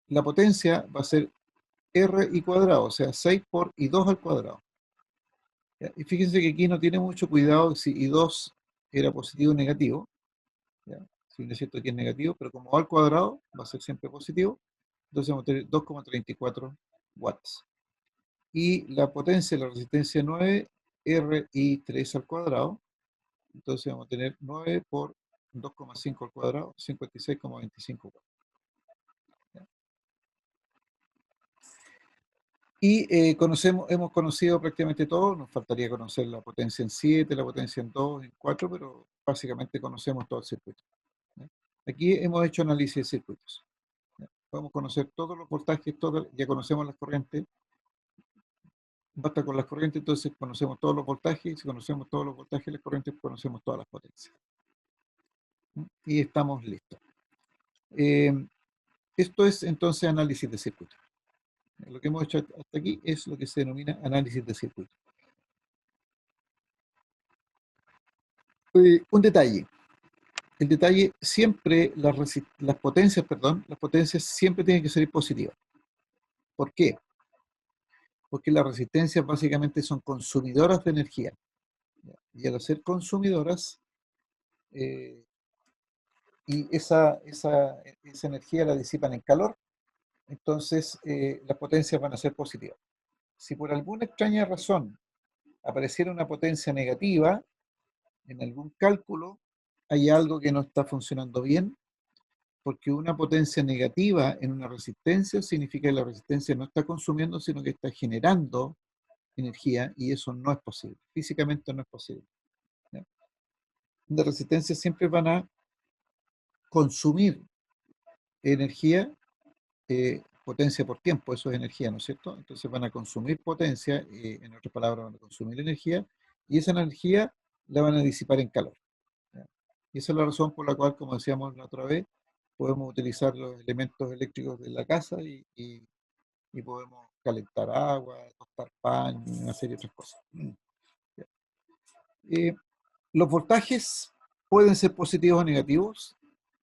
la potencia va a ser R I cuadrado, o sea, 6 por I2 al cuadrado. ¿Ya? Y fíjense que aquí no tiene mucho cuidado si I2 era positivo o negativo. ¿Ya? Si bien es cierto que es negativo, pero como va al cuadrado, va a ser siempre positivo. Entonces vamos a tener 2,34 watts. Y la potencia de la resistencia 9, RI3 al cuadrado. Entonces vamos a tener 9 por 2,5 al cuadrado, 56,25 watts. ¿Ya? Y hemos conocido prácticamente todo, nos faltaría conocer la potencia en 7, la potencia en 2, en 4, pero básicamente conocemos todo el circuito. ¿Ya? Aquí hemos hecho análisis de circuitos. ¿Ya? Podemos conocer todos los voltajes, ya conocemos las corrientes, basta con las corrientes, entonces conocemos todos los voltajes, si conocemos todos los voltajes y las corrientes, conocemos todas las potencias. ¿Mm? Y estamos listos. Esto es entonces análisis de circuito. Lo que hemos hecho hasta aquí es lo que se denomina análisis de circuito. Un detalle. El detalle siempre, las potencias siempre tienen que ser positivas. ¿Por qué? Porque las resistencias básicamente son consumidoras de energía. Y al ser consumidoras, y esa energía la disipan en calor, entonces las potencias van a ser positivas. Si por alguna extraña razón apareciera una potencia negativa en algún cálculo, hay algo que no está funcionando bien, porque una potencia negativa en una resistencia significa que la resistencia no está consumiendo, sino que está generando energía, y eso no es posible. Físicamente no es posible. ¿Ya? Las resistencias siempre van a consumir energía, potencia por tiempo, eso es energía, ¿no es cierto? Entonces van a consumir potencia, en otras palabras, van a consumir energía, y esa energía la van a disipar en calor. ¿Ya? Y esa es la razón por la cual, como decíamos la otra vez, podemos utilizar los elementos eléctricos de la casa y podemos calentar agua, tostar pan y una serie de otras cosas. ¿Ya? Los voltajes pueden ser positivos o negativos.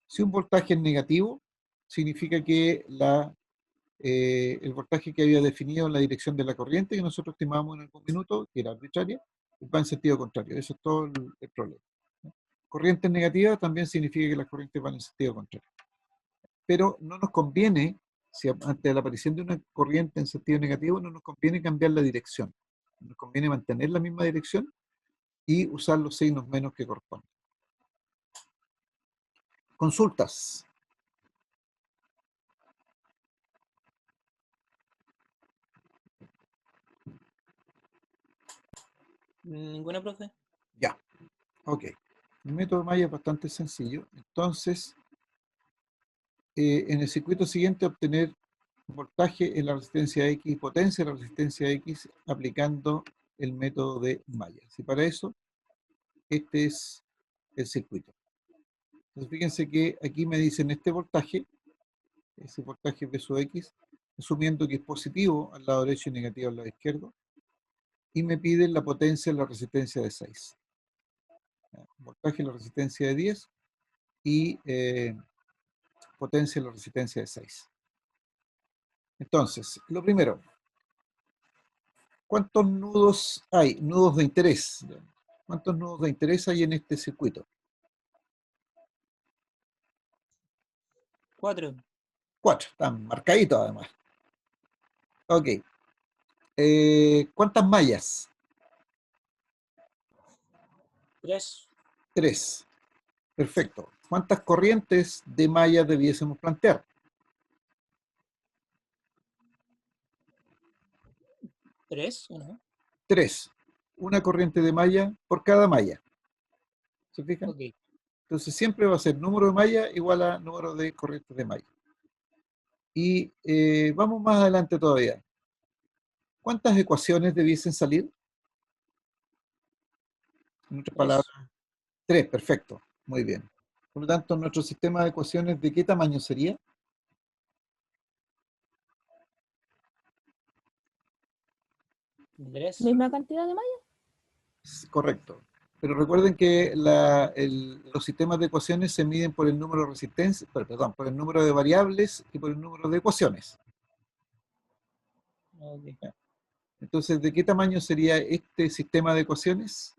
Si un voltaje es negativo, significa que el voltaje que había definido en la dirección de la corriente que nosotros estimábamos en algún minuto, que era arbitraria, va en sentido contrario. Eso es todo el problema. Corrientes negativas también significa que las corrientes van en sentido contrario. Pero no nos conviene, si ante la aparición de una corriente en sentido negativo, no nos conviene cambiar la dirección. Nos conviene mantener la misma dirección y usar los signos menos que corresponden. Consultas. ¿Ninguna, profe? Ya, ok. El método Maya es bastante sencillo. Entonces, en el circuito siguiente, obtener voltaje en la resistencia X, potencia en la resistencia X, aplicando el método de Maya. Y para eso, este es el circuito. Entonces, fíjense que aquí me dicen este voltaje, ese voltaje V sub X, asumiendo que es positivo al lado derecho y negativo al lado izquierdo, y me piden la potencia en la resistencia de 6. Voltaje en la resistencia de 10 y potencia en la resistencia de 6. Entonces, lo primero, ¿cuántos nudos hay? Nudos de interés. ¿Cuántos nudos de interés hay en este circuito? 4. 4, están marcaditos además. Ok. ¿Cuántas mallas? 3. 3. Perfecto. ¿Cuántas corrientes de mallas debiésemos plantear? 3, ¿o no? 3. Una corriente de malla por cada malla. ¿Se fijan? Ok. Entonces siempre va a ser número de mallas igual a número de corrientes de malla. Y vamos más adelante todavía. ¿Cuántas ecuaciones debiesen salir? En otras 3. palabras, 3, perfecto. Muy bien. Por lo tanto, nuestro sistema de ecuaciones, ¿de qué tamaño sería? 3. ¿Misma cantidad de malla? Correcto. Pero recuerden que los sistemas de ecuaciones se miden por el número de resistencias, perdón, por el número de variables y por el número de ecuaciones. Ok. Entonces, ¿de qué tamaño sería este sistema de ecuaciones?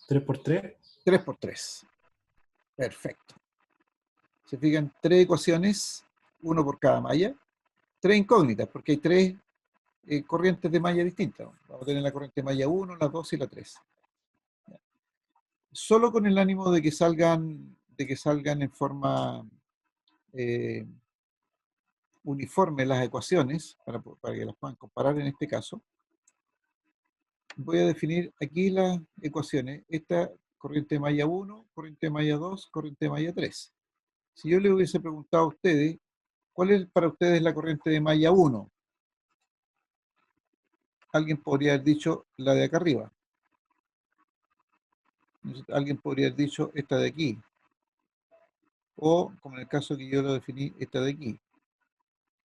3 por 3. 3 por 3. Perfecto. Se fijan, 3 ecuaciones, 1 por cada malla. 3 incógnitas, porque hay 3 corrientes de malla distintas. Vamos a tener la corriente de malla 1, la 2 y la 3. Solo con el ánimo de que salgan en forma uniforme las ecuaciones, para que las puedan comparar en este caso, voy a definir aquí las ecuaciones. Esta corriente de malla 1, corriente de malla 2, corriente de malla 3. Si yo les hubiese preguntado a ustedes, ¿cuál es para ustedes la corriente de malla 1? Alguien podría haber dicho la de acá arriba. Alguien podría haber dicho esta de aquí. o, como en el caso que yo lo definí, esta de aquí.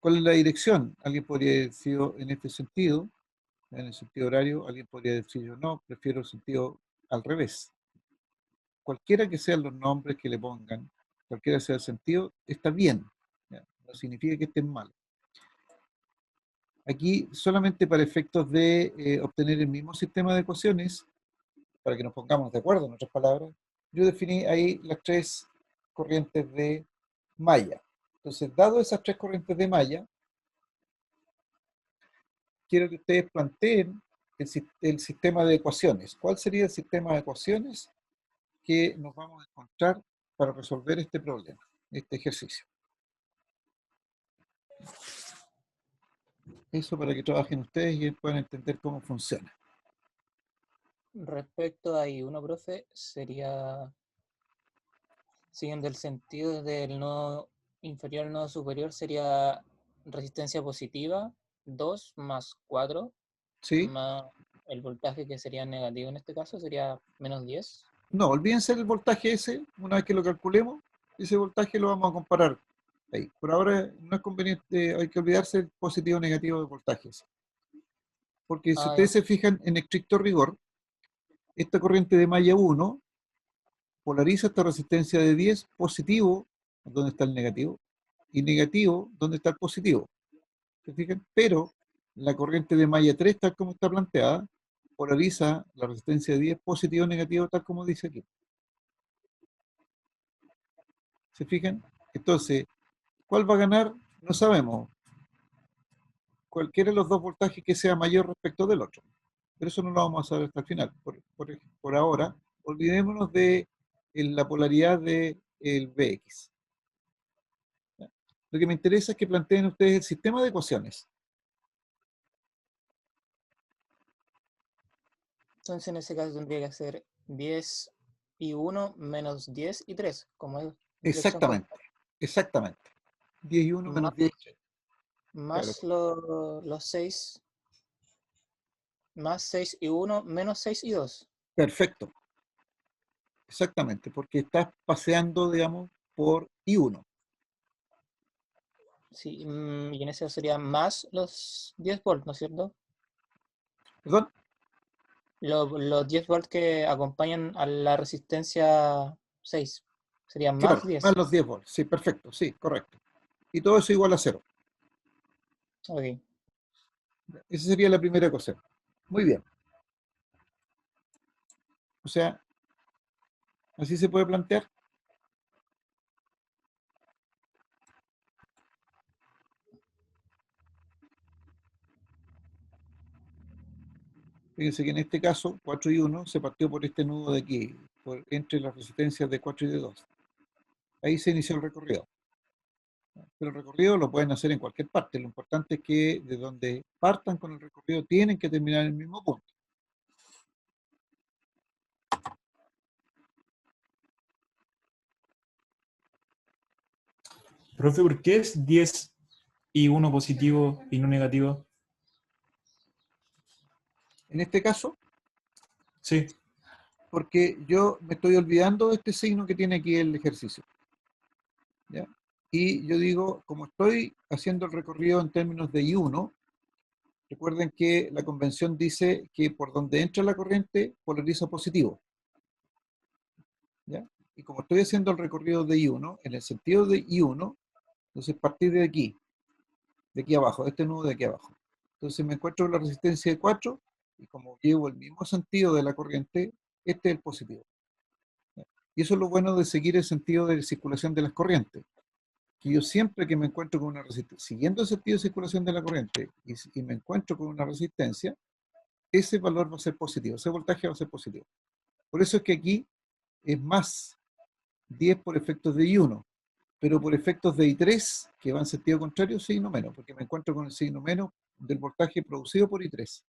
¿Cuál es la dirección? Alguien podría decir en este sentido, en el sentido horario, alguien podría decir yo no, prefiero el sentido al revés. Cualquiera que sean los nombres que le pongan, cualquiera sea el sentido, está bien. ¿Ya? No significa que estén mal. Aquí, solamente para efectos de obtener el mismo sistema de ecuaciones, para que nos pongamos de acuerdo en otras palabras, yo definí ahí las tres corrientes de malla. Entonces, dado esas tres corrientes de malla, quiero que ustedes planteen el sistema de ecuaciones. ¿Cuál sería el sistema de ecuaciones que nos vamos a encontrar para resolver este problema, este ejercicio? Eso para que trabajen ustedes y puedan entender cómo funciona. Respecto a I1, profe, sería, siguiendo el sentido del nodo inferior al nodo superior, sería resistencia positiva, 2 más 4, ¿Sí? más el voltaje que sería negativo en este caso, sería menos 10. No, olvídense el voltaje ese, una vez que lo calculemos, ese voltaje lo vamos a comparar ahí. Por ahora no es conveniente, hay que olvidarse el positivo o negativo de voltajes. Porque si Ah, ya. ustedes se fijan en estricto rigor, esta corriente de malla 1 polariza esta resistencia de 10 positivo, donde está el negativo, y negativo, donde está el positivo. ¿Se fijan? Pero la corriente de malla 3, tal como está planteada, polariza la resistencia de 10 positivo negativo, tal como dice aquí. ¿Se fijan? Entonces, ¿cuál va a ganar? No sabemos. Cualquiera de los dos voltajes que sea mayor respecto del otro. Pero eso no lo vamos a saber hasta el final. Por ahora, olvidémonos de la polaridad del Vx. ¿Ya? Lo que me interesa es que planteen ustedes el sistema de ecuaciones. Entonces en ese caso tendría que ser 10 y 1 menos 10 y 3, como es dirección Exactamente, contraria. exactamente. 10 y 1 menos Más, 10 y 3. Claro, más los 6, más 6 y 1 menos 6 y 2. perfecto. Exactamente, porque estás paseando, digamos, por I1. Sí, y en ese caso sería más los 10 volts, ¿no es cierto? ¿Perdón? Los 10 volts que acompañan a la resistencia 6. Serían más Claro, más 10. los 10 volts. Sí, perfecto, sí, correcto. Y todo eso igual a 0. Ok. Esa sería la primera ecuación. Muy bien. O sea, así se puede plantear. Fíjense que en este caso, 4 y 1 se partió por este nudo de aquí, entre las resistencias de 4 y de 2. Ahí se inició el recorrido. Pero el recorrido lo pueden hacer en cualquier parte. Lo importante es que de donde partan con el recorrido tienen que terminar en el mismo punto. Profe, ¿por qué es 10 y 1 positivo y no negativo? En este caso, Sí. porque yo me estoy olvidando de este signo que tiene aquí el ejercicio. ¿Ya? Y yo digo, como estoy haciendo el recorrido en términos de I1, recuerden que la convención dice que por donde entra la corriente polariza positivo. ¿Ya? Y como estoy haciendo el recorrido de I1, en el sentido de I1, entonces partir de aquí abajo, de este nudo de aquí abajo. Entonces me encuentro con la resistencia de 4 y como llevo el mismo sentido de la corriente, este es el positivo. ¿Ya? Y eso es lo bueno de seguir el sentido de circulación de las corrientes. Que yo siempre que me encuentro con una resistencia, siguiendo el sentido de circulación de la corriente y me encuentro con una resistencia, ese valor va a ser positivo, ese voltaje va a ser positivo. Por eso es que aquí es más 10 por efectos de I1, pero por efectos de I3, que va en sentido contrario, signo menos, porque me encuentro con el signo menos del voltaje producido por I3.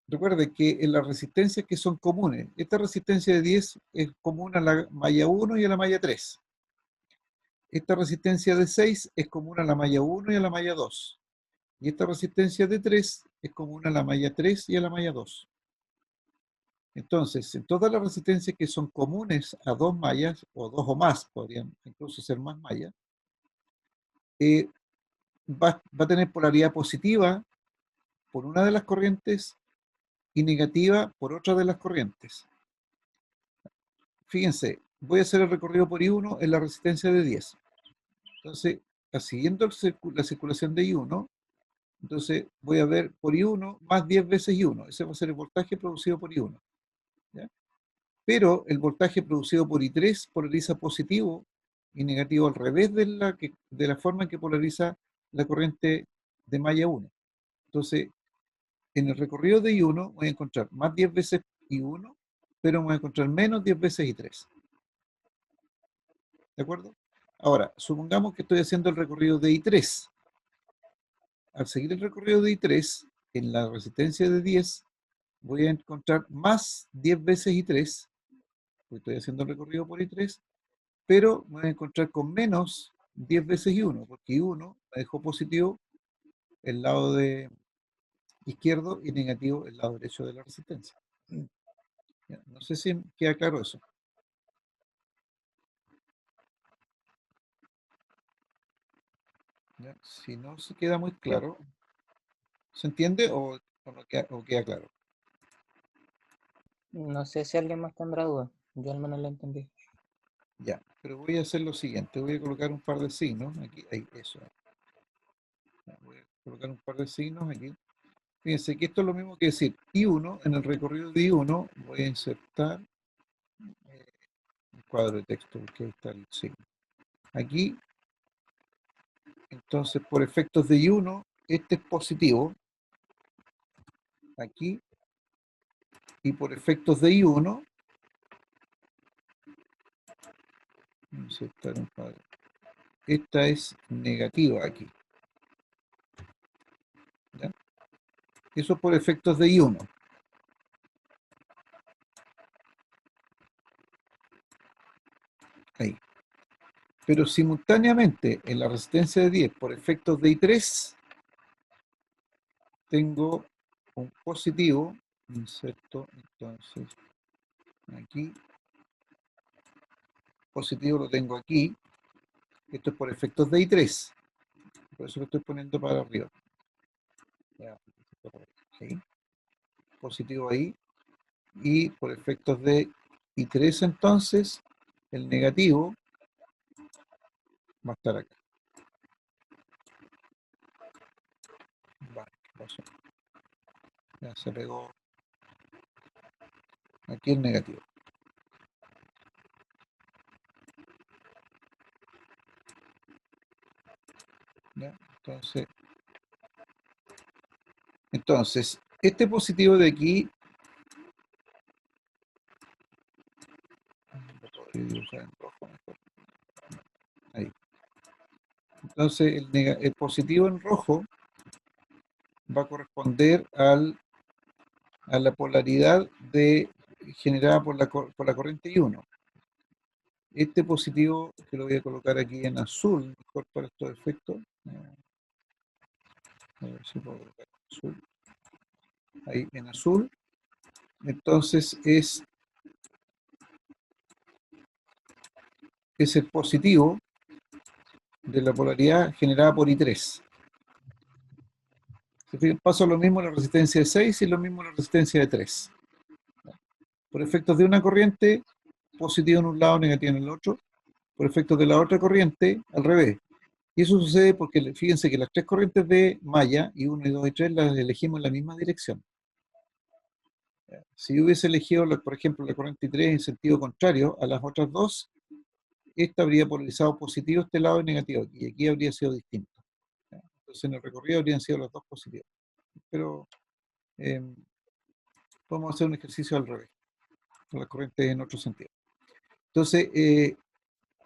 Recuerde que en las resistencias que son comunes, esta resistencia de 10 es común a la malla 1 y a la malla 3. Esta resistencia de 6 es común a la malla 1 y a la malla 2. Y esta resistencia de 3 es común a la malla 3 y a la malla 2. Entonces, en todas las resistencias que son comunes a dos mallas, o dos o más, podrían incluso ser más mallas, va a tener polaridad positiva por una de las corrientes y negativa por otra de las corrientes. Fíjense, voy a hacer el recorrido por I1 en la resistencia de 10. Entonces, siguiendo la circulación de I1, entonces voy a ver por I1 más 10 veces I1. Ese va a ser el voltaje producido por I1. ¿Ya? Pero el voltaje producido por I3 polariza positivo y negativo al revés de la forma en que polariza la corriente de malla 1. Entonces, en el recorrido de I1 voy a encontrar más 10 veces I1, pero voy a encontrar menos 10 veces I3. ¿De acuerdo? Ahora, supongamos que estoy haciendo el recorrido de I3. Al seguir el recorrido de I3, en la resistencia de 10, voy a encontrar más 10 veces I3, porque estoy haciendo el recorrido por I3, pero me voy a encontrar con menos 10 veces I1, porque I1 me dejó positivo el lado izquierdo y negativo el lado derecho de la resistencia. Ya, no sé si queda claro eso. ¿Ya? Si no se queda muy claro, ¿se entiende o queda claro? No sé si alguien más tendrá duda. Yo al menos lo entendí. Ya, pero voy a hacer lo siguiente, voy a colocar un par de signos aquí, ahí, eso. Ya, voy a colocar un par de signos aquí. Fíjense que esto es lo mismo que decir I1, en el recorrido de I1 voy a insertar un cuadro de texto, porque ahí está el signo. Aquí, entonces por efectos de I1, este es positivo, aquí, y por efectos de I1, insertar un cuadro. Esta es negativa aquí. ¿Ya? Eso por efectos de I1. Ahí. Pero simultáneamente en la resistencia de 10 por efectos de I3 tengo un positivo, inserto entonces aquí, positivo lo tengo aquí, esto es por efectos de I3, por eso lo estoy poniendo para arriba. Ya, ahí. Positivo ahí, y por efectos de I3 entonces, el negativo va a estar acá. Vale, ¿qué pasó? Ya se pegó. Aquí el negativo. ¿Ya? Entonces, este positivo de aquí, lo podría dibujar en rojo mejor. Ahí. Entonces, el positivo en rojo va a corresponder a la polaridad generada por la corriente I1. Este positivo, que lo voy a colocar aquí en azul, mejor para estos efectos. A ver si puedo colocar en azul. Ahí en azul. Entonces es el positivo de la polaridad generada por I3. Pasa lo mismo en la resistencia de 6 y lo mismo en la resistencia de 3. Por efectos de una corriente, positivo en un lado, negativo en el otro. Por efectos de la otra corriente, al revés. Y eso sucede porque fíjense que las tres corrientes de malla, I1, I2 y 3, las elegimos en la misma dirección. Si yo hubiese elegido, por ejemplo, la corriente I3 en sentido contrario a las otras dos, esta habría polarizado positivo este lado y negativo aquí. Y aquí habría sido distinto. Entonces en el recorrido habrían sido los dos positivos. Pero podemos hacer un ejercicio al revés, con las corrientes en otro sentido. Entonces,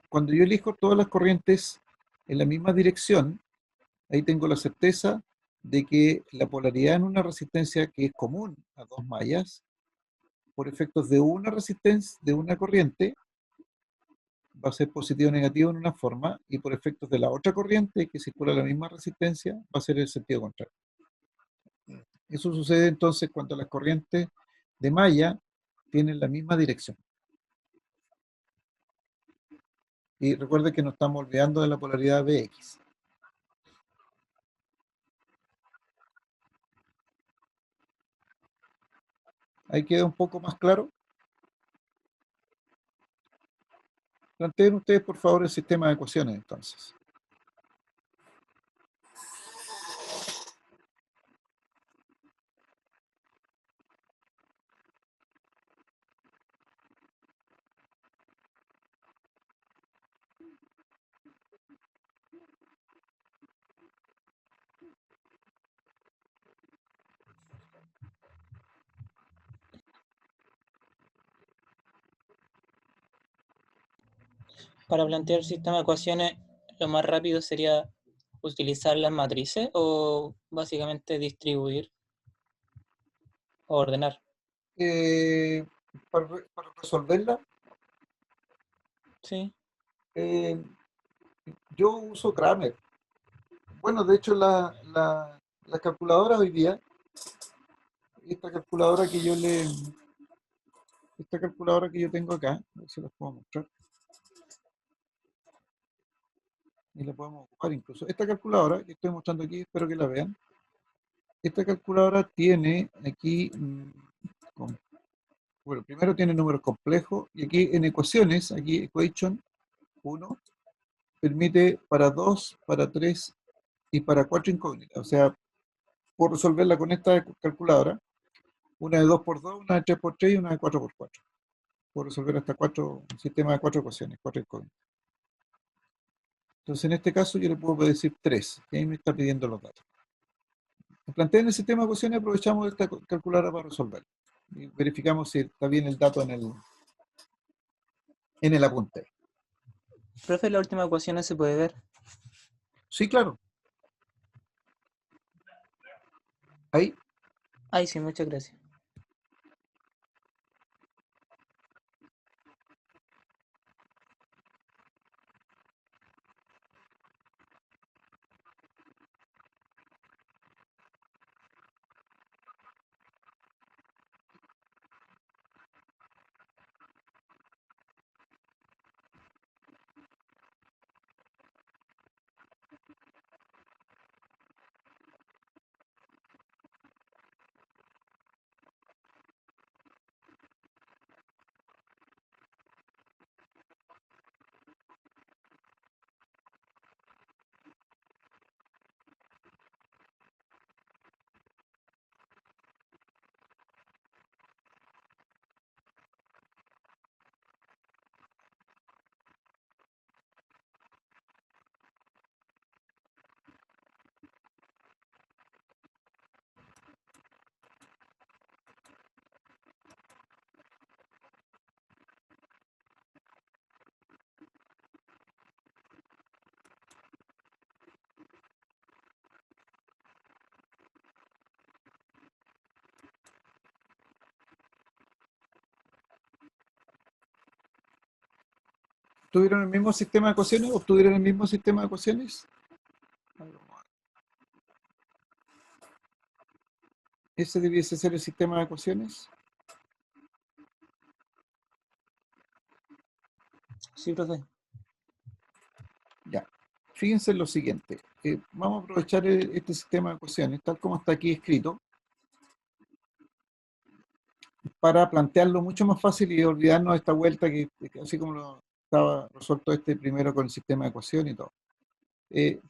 cuando yo elijo todas las corrientes en la misma dirección, ahí tengo la certeza de que la polaridad en una resistencia que es común a dos mallas, por efectos de una resistencia, de una corriente, va a ser positivo o negativo en una forma, y por efectos de la otra corriente que circula la misma resistencia, va a ser el sentido contrario. Eso sucede entonces cuando las corrientes de malla tienen la misma dirección. Y recuerde que nos estamos olvidando de la polaridad Bx. Ahí queda un poco más claro. Planteen ustedes, por favor, el sistema de ecuaciones, entonces. Para plantear el sistema de ecuaciones, lo más rápido sería utilizar las matrices o básicamente distribuir o ordenar. Eh, para resolverla, Sí, eh, yo uso Kramer. Bueno, de hecho, la calculadora hoy día, esta calculadora que yo le, esta calculadora que yo tengo acá, a ver si las puedo mostrar, y la podemos ocupar incluso. Esta calculadora que estoy mostrando aquí, espero que la vean. Esta calculadora tiene aquí, bueno, primero tiene números complejos, y aquí en ecuaciones, aquí equation 1, permite para 2, para 3 y para 4 incógnitas. O sea, puedo resolverla con esta calculadora, una de 2 por 2, una de 3 por 3 y una de 4 por 4. Puedo resolver hasta un sistema de 4 ecuaciones, 4 incógnitas. Entonces, en este caso, yo le puedo decir 3, y ahí me está pidiendo los datos. Planteen el sistema de ecuaciones y aprovechamos esta calculadora para resolver. Y verificamos si está bien el dato en el apunte. profe, la última ecuación se puede ver. Sí, claro. Ahí. Ay, sí, muchas gracias. ¿Tuvieron el mismo sistema de ecuaciones? ¿Obtuvieron el mismo sistema de ecuaciones? ¿Ese debiese ser el sistema de ecuaciones? Sí, profe. Ya. Fíjense en lo siguiente. Vamos a aprovechar este sistema de ecuaciones, tal como está aquí escrito, para plantearlo mucho más fácil y olvidarnos de esta vuelta que así como lo estaba resuelto este primero con el sistema de ecuaciones y todo.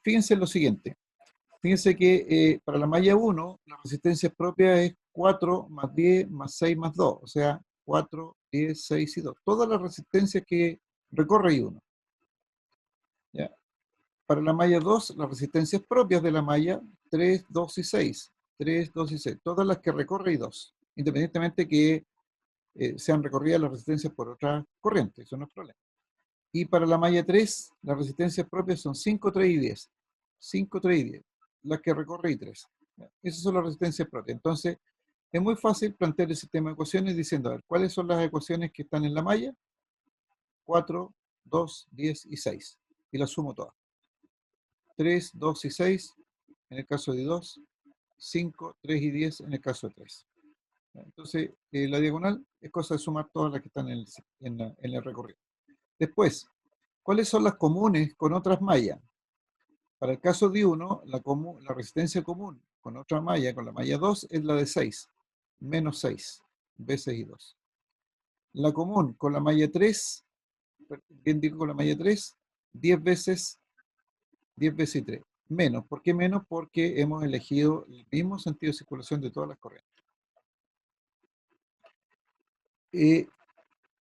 Fíjense en lo siguiente. Fíjense que para la malla 1, la resistencia propia es 4 más 10 más 6 más 2, o sea, 4, 10, 6 y 2. Todas las resistencias que recorre I1. ¿Ya? Para la malla 2, las resistencias propias de la malla 3, 2 y 6. 3, 2 y 6. Todas las que recorre I2, independientemente que sean recorridas las resistencias por otra corriente, eso no es problema. Y para la malla 3, las resistencias propias son 5, 3 y 10. 5, 3 y 10. Las que recorre I3. Esas son las resistencias propias. Entonces, es muy fácil plantear el sistema de ecuaciones diciendo, a ver, ¿cuáles son las ecuaciones que están en la malla? 4, 2, 10 y 6. Y las sumo todas. 3, 2 y 6 en el caso de 2. 5, 3 y 10 en el caso de 3. Entonces, la diagonal es cosa de sumar todas las que están en el recorrido. Después, ¿cuáles son las comunes con otras mallas? Para el caso de 1, la resistencia común con otra malla, con la malla 2, es la de 6, menos 6, veces y 2. La común con la malla 3, bien digo con la malla 3, 10 veces y 3. Menos. ¿Por qué menos? Porque hemos elegido el mismo sentido de circulación de todas las corrientes.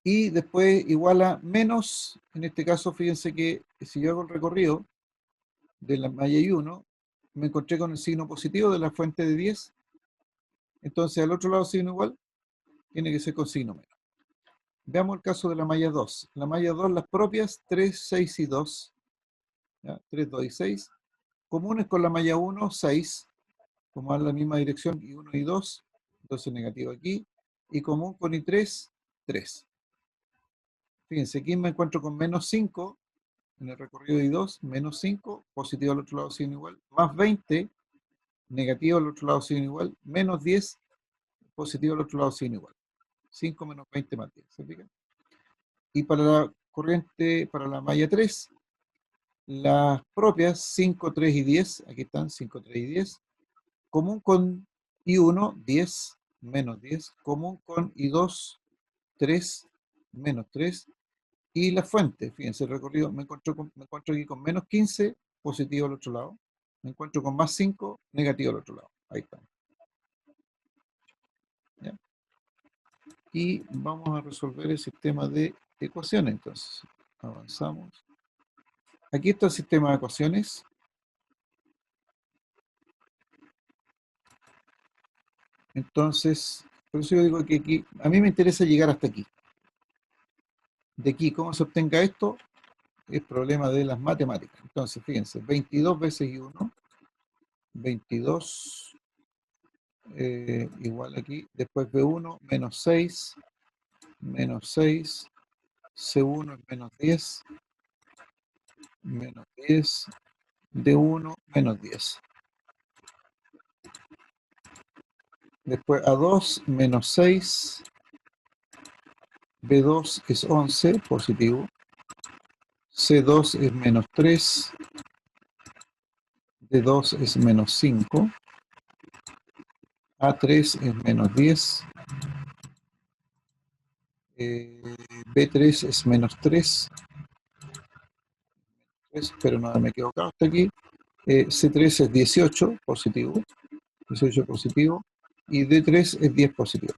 Y después igual a menos, en este caso, fíjense que si yo hago el recorrido de la malla I1, me encontré con el signo positivo de la fuente de 10, entonces al otro lado signo igual, tiene que ser con signo menos. Veamos el caso de la malla 2. La malla 2, las propias 3, 6 y 2, ¿ya? 3, 2 y 6, comunes con la malla 1, 6, como van en la misma dirección, y 1 y 2, entonces negativo aquí, y común con I3, 3. Fíjense, aquí me encuentro con menos 5, en el recorrido de I2, menos 5, positivo al otro lado signo igual, más 20, negativo al otro lado signo igual, menos 10, positivo al otro lado signo igual. 5 menos 20 más 10, ¿se fijan? Y para la corriente, para la malla 3, las propias 5, 3 y 10, aquí están 5, 3 y 10, común con I1, 10, menos 10, común con I2, 3, menos 3, y la fuente, fíjense, el recorrido, me encuentro aquí con menos 15, positivo al otro lado, me encuentro con más 5, negativo al otro lado, ahí está. ¿Ya? Y vamos a resolver el sistema de ecuaciones, entonces, avanzamos. Aquí está el sistema de ecuaciones. Entonces, por eso yo digo que aquí, a mí me interesa llegar hasta aquí. De aquí, ¿cómo se obtenga esto? Es problema de las matemáticas. Entonces, fíjense, 22 veces I1, 22 igual aquí, después B1 menos 6, C1 es menos 10, D1 menos 10. Después A2 menos 6, B2 es 11, positivo, C2 es menos 3, D2 es menos 5, A3 es menos 10, B3 es menos 3, espero no haberme equivocado hasta aquí, C3 es 18, positivo, y D3 es 10 positivo.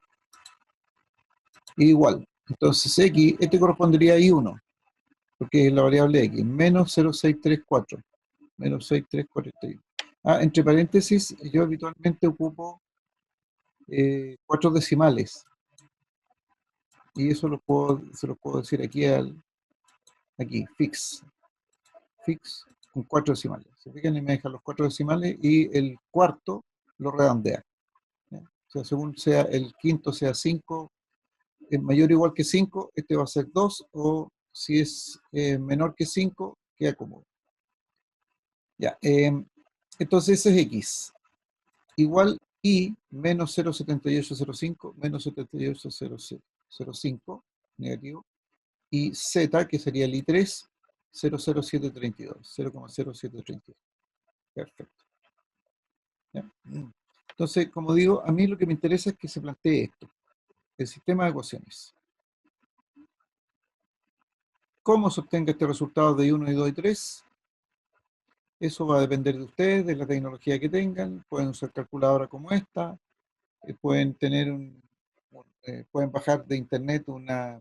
Igual, entonces X, este correspondería a I1, porque es la variable X, menos 0,634, menos 6,341. Entre paréntesis, yo habitualmente ocupo 4 decimales, y eso se lo puedo decir aquí, aquí, fix con 4 decimales. Se fijan y me dejan los 4 decimales y el cuarto lo redondea. ¿Ya? O sea, según sea el quinto sea 5, es mayor o igual que 5, este va a ser 2, o si es menor que 5, queda como. Ya, entonces ese es X. Igual Y menos 0,7805, menos 78,005, negativo, y Z, que sería el I3, 0,0732, 0,0732. Perfecto. ¿Ya? Entonces, como digo, a mí lo que me interesa es que se plantee esto, el sistema de ecuaciones. ¿Cómo se obtenga este resultado de 1 y 2 y 3? Eso va a depender de ustedes, de la tecnología que tengan. Pueden usar calculadora como esta, pueden tener pueden bajar de internet una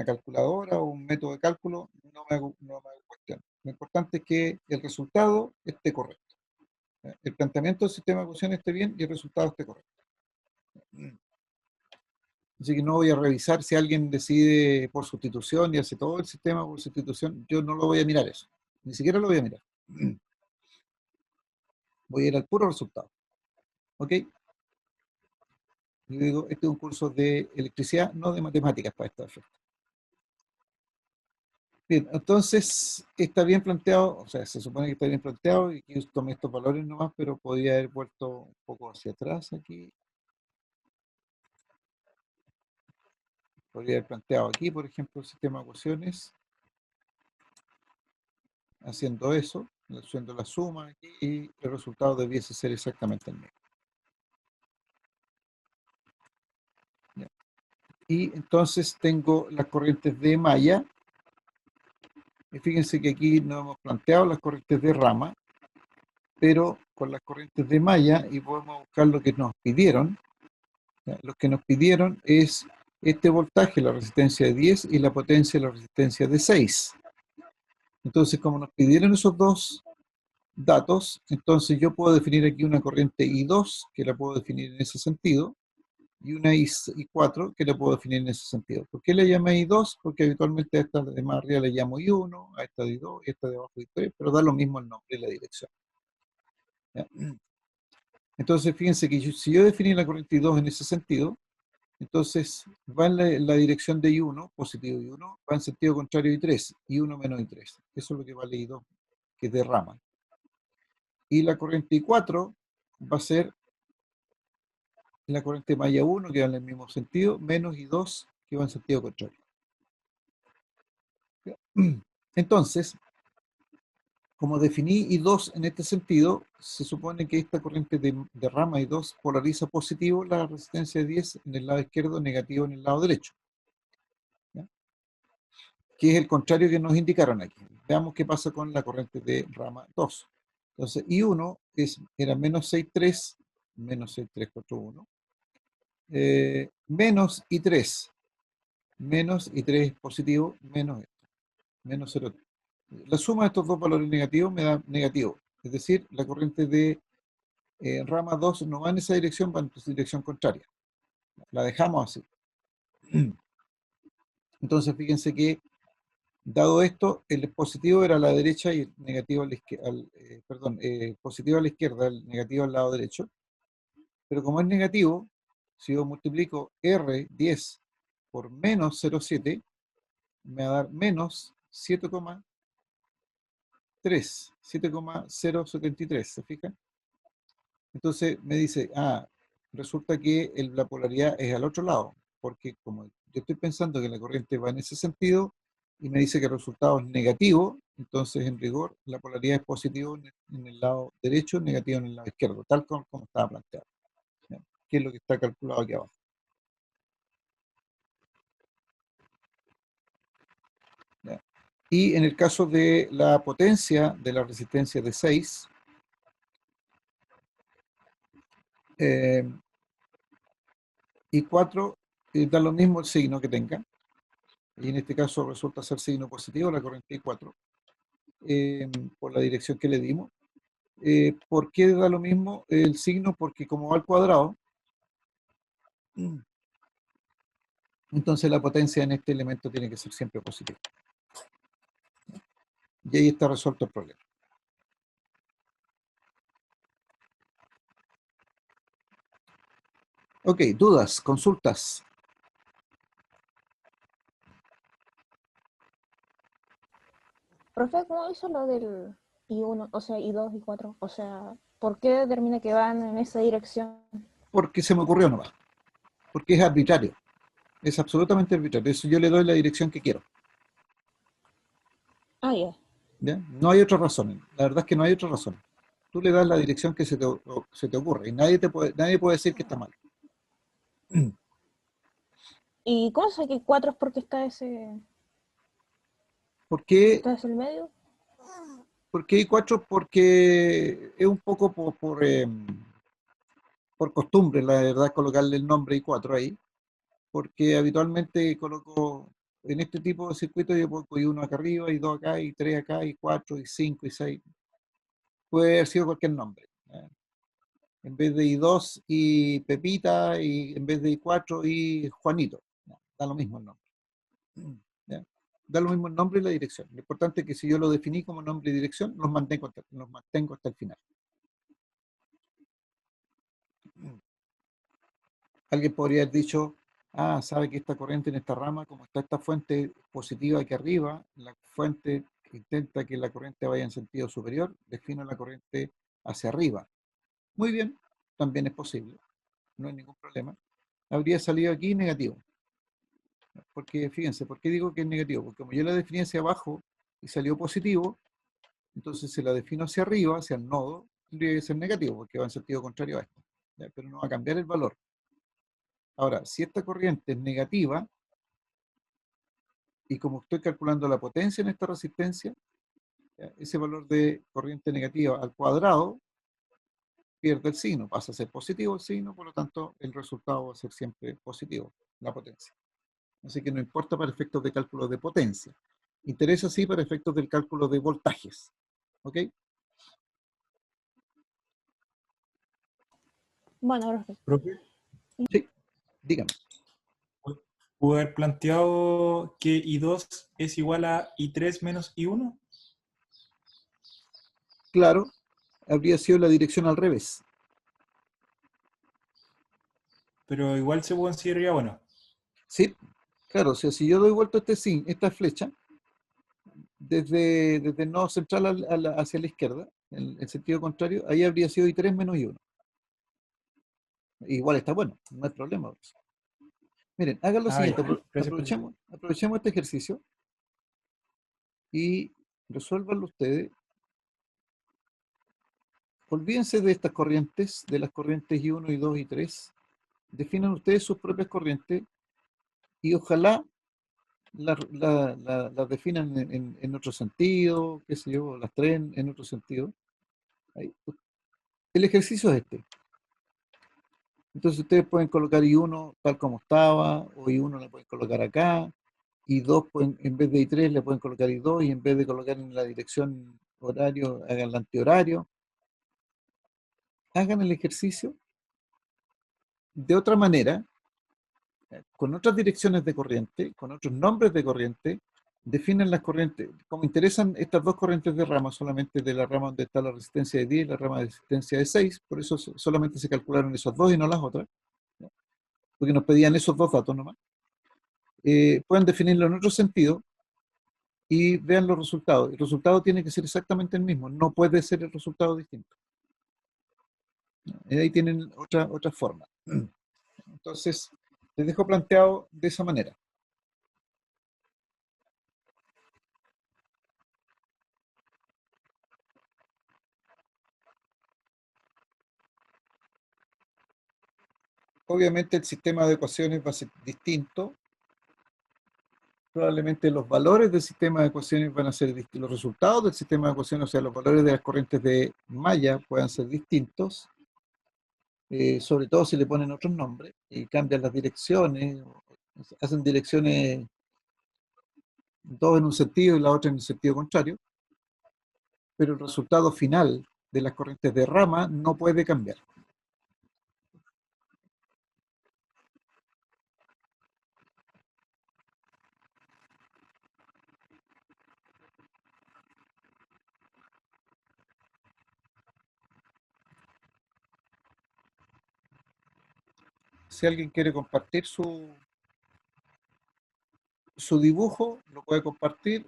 calculadora o un método de cálculo, no me hago cuestión. Lo importante es que el resultado esté correcto. El planteamiento del sistema de ecuaciones esté bien y el resultado esté correcto. Así que no voy a revisar si alguien decide por sustitución y hace todo el sistema por sustitución. Yo no lo voy a mirar eso. Ni siquiera lo voy a mirar. Voy a ir al puro resultado. ¿Ok? Yo digo, este es un curso de electricidad, no de matemáticas para esta efecto. Bien, entonces está bien planteado, o sea, se supone que está bien planteado y que tomé estos valores nomás, pero podría haber vuelto un poco hacia atrás aquí. Podría haber planteado aquí, por ejemplo, el sistema de ecuaciones, haciendo eso, haciendo la suma aquí, y el resultado debiese ser exactamente el mismo. ¿Ya? Y entonces tengo las corrientes de malla. Y fíjense que aquí no hemos planteado las corrientes de rama, pero con las corrientes de malla, y podemos buscar lo que nos pidieron. ¿Ya? Lo que nos pidieron es este voltaje, la resistencia de 10, y la potencia, la resistencia de 6. Entonces, como nos pidieron esos dos datos, entonces yo puedo definir aquí una corriente I2, que la puedo definir en ese sentido, y una I4, que la puedo definir en ese sentido. ¿Por qué le llamé I2? Porque habitualmente a esta de más arriba le llamo I1, a esta de I2, y a esta de abajo I3, pero da lo mismo el nombre y la dirección. ¿Ya? Entonces, fíjense que si yo definí la corriente I2 en ese sentido, entonces va en la dirección de I1, positivo I1, va en sentido contrario I3, I1 menos I3. Eso es lo que vale I2, que es de rama. Y la corriente I4 va a ser la corriente malla 1, que va en el mismo sentido, menos I2, que va en sentido contrario. Entonces, como definí I2 en este sentido, se supone que esta corriente de rama I2 polariza positivo la resistencia de 10 en el lado izquierdo, negativo en el lado derecho. ¿Ya? Que es el contrario que nos indicaron aquí. Veamos qué pasa con la corriente de rama 2. Entonces, I1 era menos 6,3, menos 6,341, menos I3, menos I3 positivo, menos esto, menos 0. La suma de estos dos valores negativos me da negativo. Es decir, la corriente de rama 2 no va en esa dirección, va en dirección contraria. La dejamos así. Entonces, fíjense que, dado esto, el positivo era a la derecha y el negativo a la izquierda, positivo a la izquierda, el negativo al lado derecho. Pero como es negativo, si yo multiplico R10 por menos 0,7, me va a dar menos 7,073, ¿se fijan? Entonces me dice, resulta que la polaridad es al otro lado, porque como yo estoy pensando que la corriente va en ese sentido, y me dice que el resultado es negativo, entonces en rigor la polaridad es positivo en el lado derecho, negativo en el lado izquierdo, tal como estaba planteado. ¿Ya? Que es lo que está calculado aquí abajo. ¿Ya? Y en el caso de la potencia de la resistencia de 6, y 4 da lo mismo el signo que tenga, y en este caso resulta ser signo positivo la corriente I4, por la dirección que le dimos. ¿Por qué da lo mismo el signo? Porque como va al cuadrado, entonces la potencia en este elemento tiene que ser siempre positiva. Y ahí está resuelto el problema. Ok, dudas, consultas. Profe, ¿cómo hizo lo del I1, o sea, I2, I4? O sea, ¿por qué determina que van en esa dirección? Porque se me ocurrió nomás. Porque es arbitrario. Es absolutamente arbitrario. Eso yo le doy la dirección que quiero. Ah, ya. ¿Ya? No hay otra razón. La verdad es que no hay otra razón. Tú le das la dirección que se te ocurre y nadie puede decir que está mal. ¿Y cómo sé que 4 es porque está ¿Por qué el medio? I4? Porque es un poco por costumbre, la verdad, colocarle el nombre I4 ahí. Porque habitualmente coloco en este tipo de circuitos, yo pongo I1 acá arriba, I2 acá, I3 acá, I4, I5, I6. Puede haber sido cualquier nombre. ¿Ya? En vez de I2 y Pepita, y en vez de I4 y Juanito. ¿Ya? Da lo mismo el nombre. ¿Ya? Da lo mismo el nombre y la dirección. Lo importante es que si yo lo definí como nombre y dirección, los mantengo hasta el final. Alguien podría haber dicho, sabe que esta corriente en esta rama, como está esta fuente positiva aquí arriba, la fuente intenta que la corriente vaya en sentido superior, defino la corriente hacia arriba. Muy bien, también es posible, no hay ningún problema. Habría salido aquí negativo. Porque fíjense, ¿por qué digo que es negativo? Porque como yo la definí hacia abajo y salió positivo, entonces si la defino hacia arriba, hacia el nodo, tendría que ser negativo, porque va en sentido contrario a esto. ¿Ya? Pero no va a cambiar el valor. Ahora, si esta corriente es negativa, y como estoy calculando la potencia en esta resistencia, ¿ya? Ese valor de corriente negativa al cuadrado pierde el signo, pasa a ser positivo el signo, por lo tanto el resultado va a ser siempre positivo, la potencia. Así que no importa para efectos de cálculo de potencia. Interesa sí para efectos del cálculo de voltajes. ¿Ok? Bueno, profe. Profe, Sí, dígame. ¿puedo haber planteado que I2 es igual a I3 menos I1? Claro, habría sido la dirección al revés. Pero igual se consideraría bueno. Sí, claro, o sea, si yo doy vuelta esta flecha, desde el nodo central hacia la izquierda, en el sentido contrario, ahí habría sido I3 menos I1. Igual está bueno, no hay problema. Miren, hagan lo Ah, siguiente, ya. Gracias, profe. aprovechemos este ejercicio y resuélvanlo ustedes. Olvídense de estas corrientes, de las corrientes I1, I2 y 3. Definan ustedes sus propias corrientes y ojalá las definan en otro sentido, qué sé yo, las traen en otro sentido. Ahí. El ejercicio es este. Entonces ustedes pueden colocar I1 tal como estaba, o I1 la pueden colocar acá, I2 pueden, en vez de I3 le pueden colocar I2 y en vez de colocar en la dirección horario, hagan el antihorario. Hagan el ejercicio de otra manera, con otras direcciones de corriente, con otros nombres de corriente, definen las corrientes. Como interesan estas dos corrientes de rama, solamente de la rama donde está la resistencia de 10 y la rama de resistencia de 6, por eso solamente se calcularon esos dos y no las otras, ¿no? Porque nos pedían esos dos datos nomás. Pueden definirlo en otro sentido y vean los resultados. El resultado tiene que ser exactamente el mismo, no puede ser el resultado distinto. Ahí tienen otra forma. Entonces, les dejo planteado de esa manera. Obviamente el sistema de ecuaciones va a ser distinto. Probablemente los valores del sistema de ecuaciones van a ser distintos. Los resultados del sistema de ecuaciones, o sea, los valores de las corrientes de malla puedan ser distintos. Sobre todo si le ponen otros nombres y cambian las direcciones, hacen direcciones dos en un sentido y la otra en el sentido contrario, pero el resultado final de las corrientes de rama no puede cambiar. Si alguien quiere compartir su dibujo, lo puede compartir,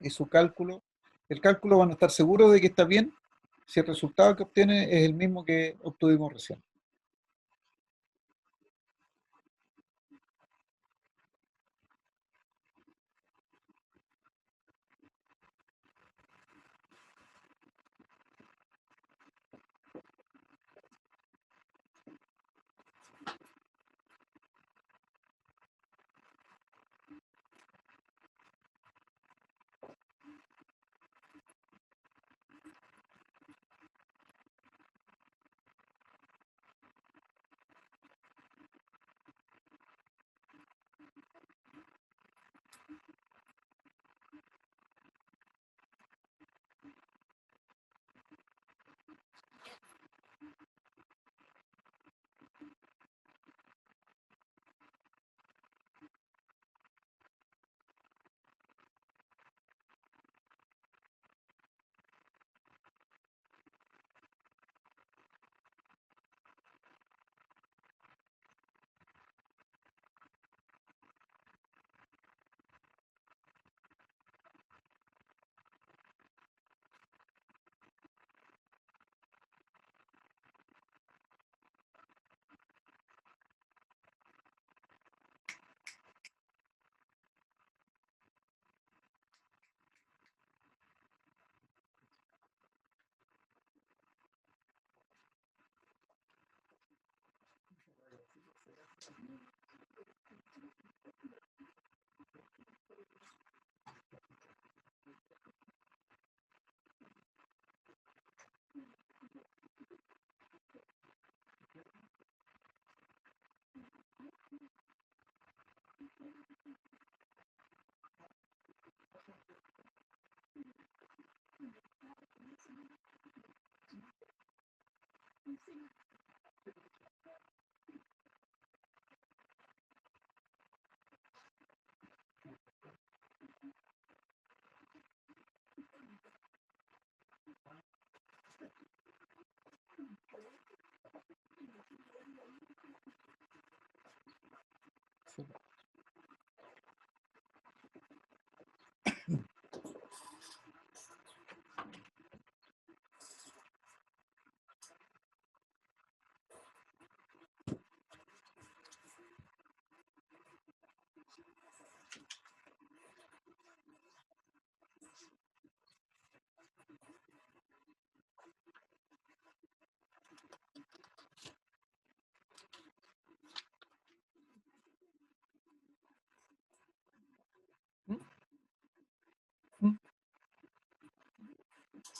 y su cálculo. El cálculo van a estar seguros de que está bien si el resultado que obtiene es el mismo que obtuvimos recién.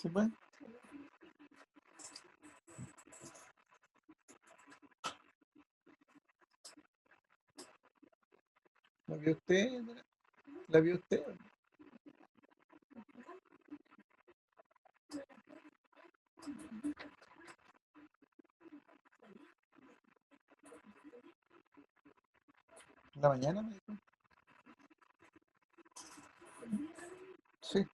¿Se puede? ¿La vio usted? ¿La vio usted? ¿En la mañana me dijo? Sí.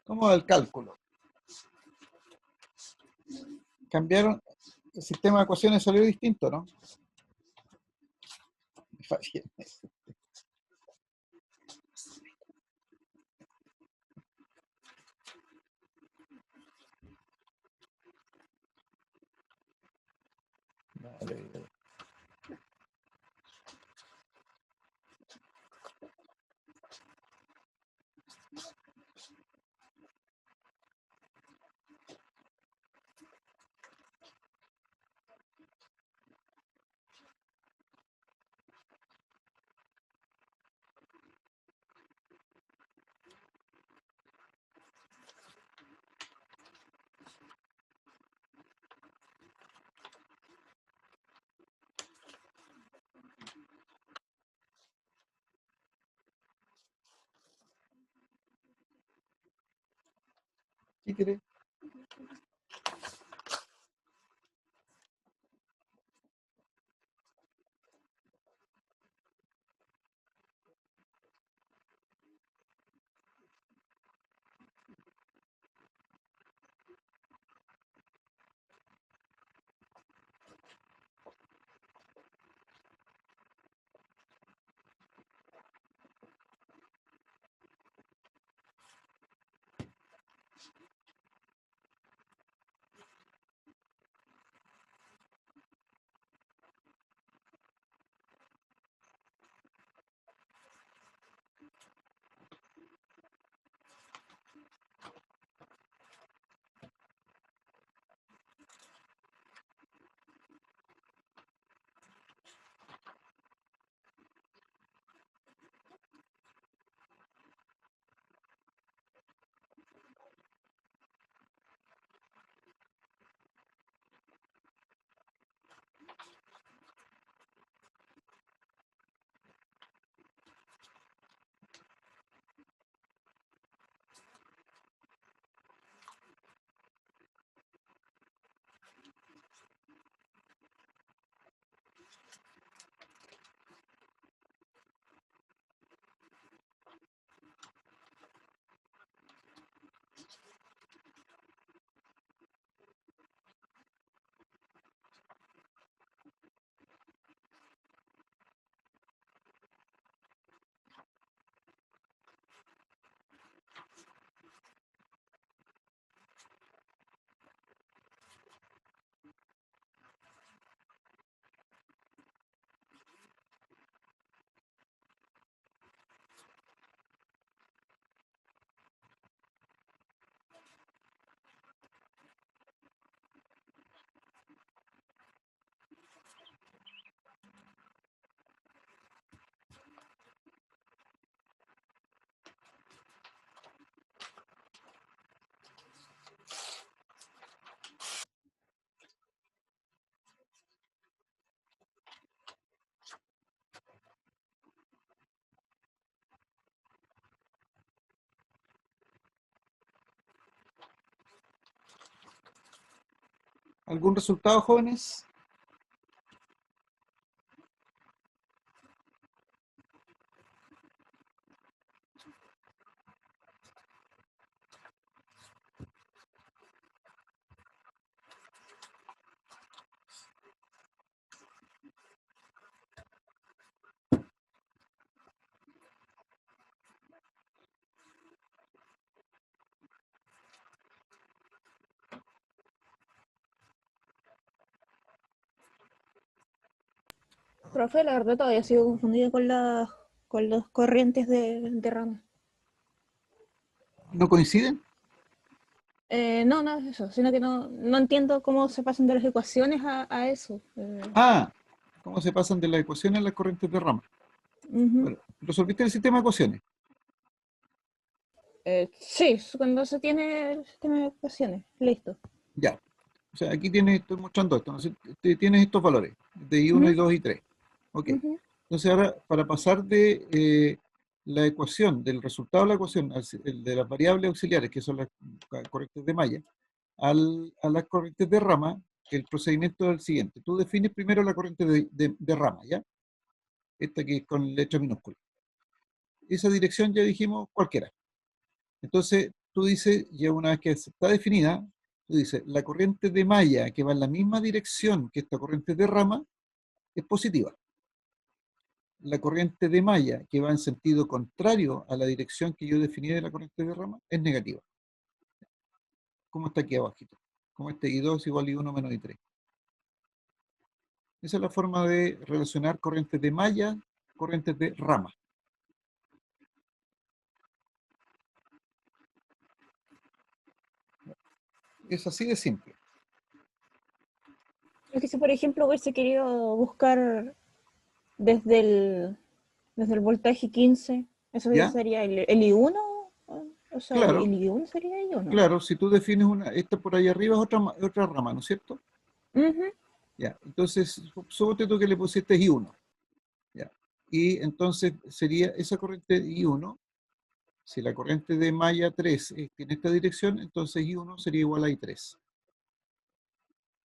¿Cómo va el cálculo? Cambiaron, el sistema de ecuaciones salió distinto, ¿no? Me fallé. Vale. ¿Qué crees? ¿Algún resultado, jóvenes? Profe, la verdad todavía sigo confundida con las corrientes de rama. ¿No coinciden? No, no es eso, sino que no entiendo cómo se pasan de las ecuaciones a eso. Ah, ¿cómo se pasan de las ecuaciones a las corrientes de rama? Ujú. Bueno, resolviste el sistema de ecuaciones. Sí, cuando se tiene el sistema de ecuaciones, listo. Ya. O sea, aquí tienes, estoy mostrando esto, ¿no? Tienes estos valores, de I1, Ujú, I2 y 3. Ok. ujú. Entonces ahora, para pasar de la ecuación, del resultado de la ecuación, el de las variables auxiliares, que son las corrientes de malla, a las corrientes de rama, el procedimiento es el siguiente. Tú defines primero la corriente de rama, ¿ya? Esta que es con letra minúscula. Esa dirección ya dijimos cualquiera. Entonces, tú dices, ya una vez que está definida, tú dices, la corriente de malla que va en la misma dirección que esta corriente de rama es positiva. La corriente de malla que va en sentido contrario a la dirección que yo definí de la corriente de rama es negativa. Como está aquí abajito. Como este I2 es igual a I1 menos I3. Esa es la forma de relacionar corrientes de malla, corrientes de rama. Es así de simple. Es que si, por ejemplo, hubiese querido buscar desde desde el voltaje 15, eso ya ¿Ya? sería el I1, o sea, el Claro, I1 sería I1. claro. Si tú defines esta por ahí arriba es otra rama, ¿no es cierto? Ujú. Ya. Entonces, suponte tú que le pusiste I1. ¿Ya? Y entonces sería esa corriente I1. Si la corriente de malla 3 tiene esta dirección, entonces I1 sería igual a I3.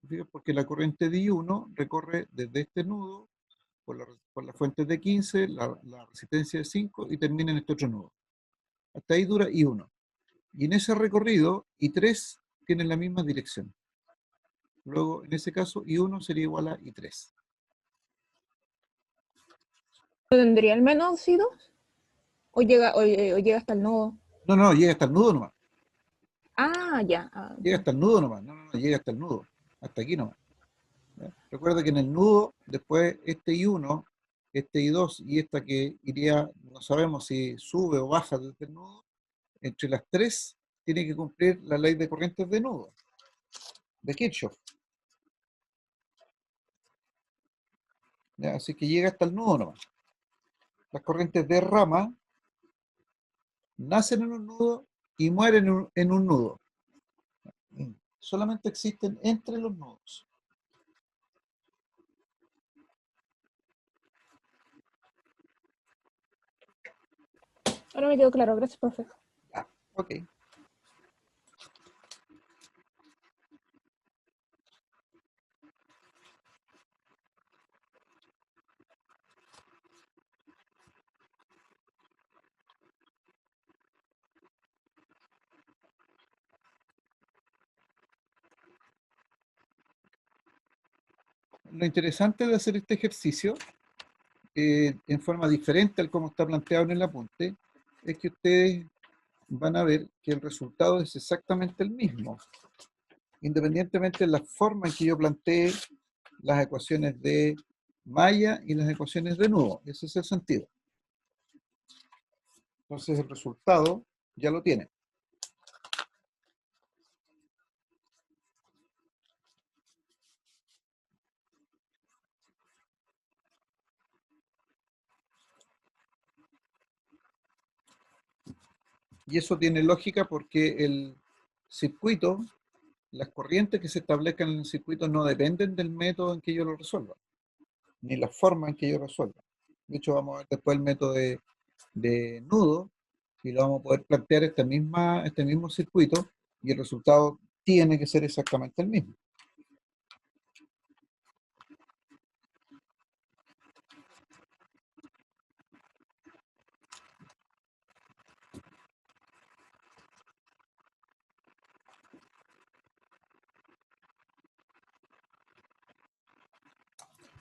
¿Fijas? Porque la corriente de I1 recorre desde este nudo por la fuente de 15, la resistencia de 5 y termina en este otro nudo. Hasta ahí dura I1. Y en ese recorrido, I3 tiene la misma dirección. Luego, en ese caso, I1 sería igual a I3. ¿Tendría al menos I2? ¿O llega hasta el nodo? No, no, llega hasta el nudo nomás. Ah, ya. Llega hasta el nudo nomás. No, no, no, llega hasta el nudo. Hasta aquí nomás. ¿Ya? Recuerda que en el nudo, después este I1, este I2 y esta que iría, no sabemos si sube o baja desde el nudo, entre las tres tiene que cumplir la ley de corrientes de nudo, de Kirchhoff. ¿Ya? Así que llega hasta el nudo nomás. Las corrientes de rama nacen en un nudo y mueren en un nudo. Solamente existen entre los nudos. Ahora me quedó claro, gracias, profe. Ah, ok. Lo interesante de hacer este ejercicio, en forma diferente al como está planteado en el apunte, es que ustedes van a ver que el resultado es exactamente el mismo, independientemente de la forma en que yo planteé las ecuaciones de malla y las ecuaciones de nudo. Ese es el sentido. Entonces el resultado ya lo tienen. Y eso tiene lógica porque el circuito, las corrientes que se establezcan en el circuito no dependen del método en que yo lo resuelva, ni la forma en que yo resuelva. De hecho, vamos a ver después el método de nudo y lo vamos a poder plantear este mismo circuito y el resultado tiene que ser exactamente el mismo.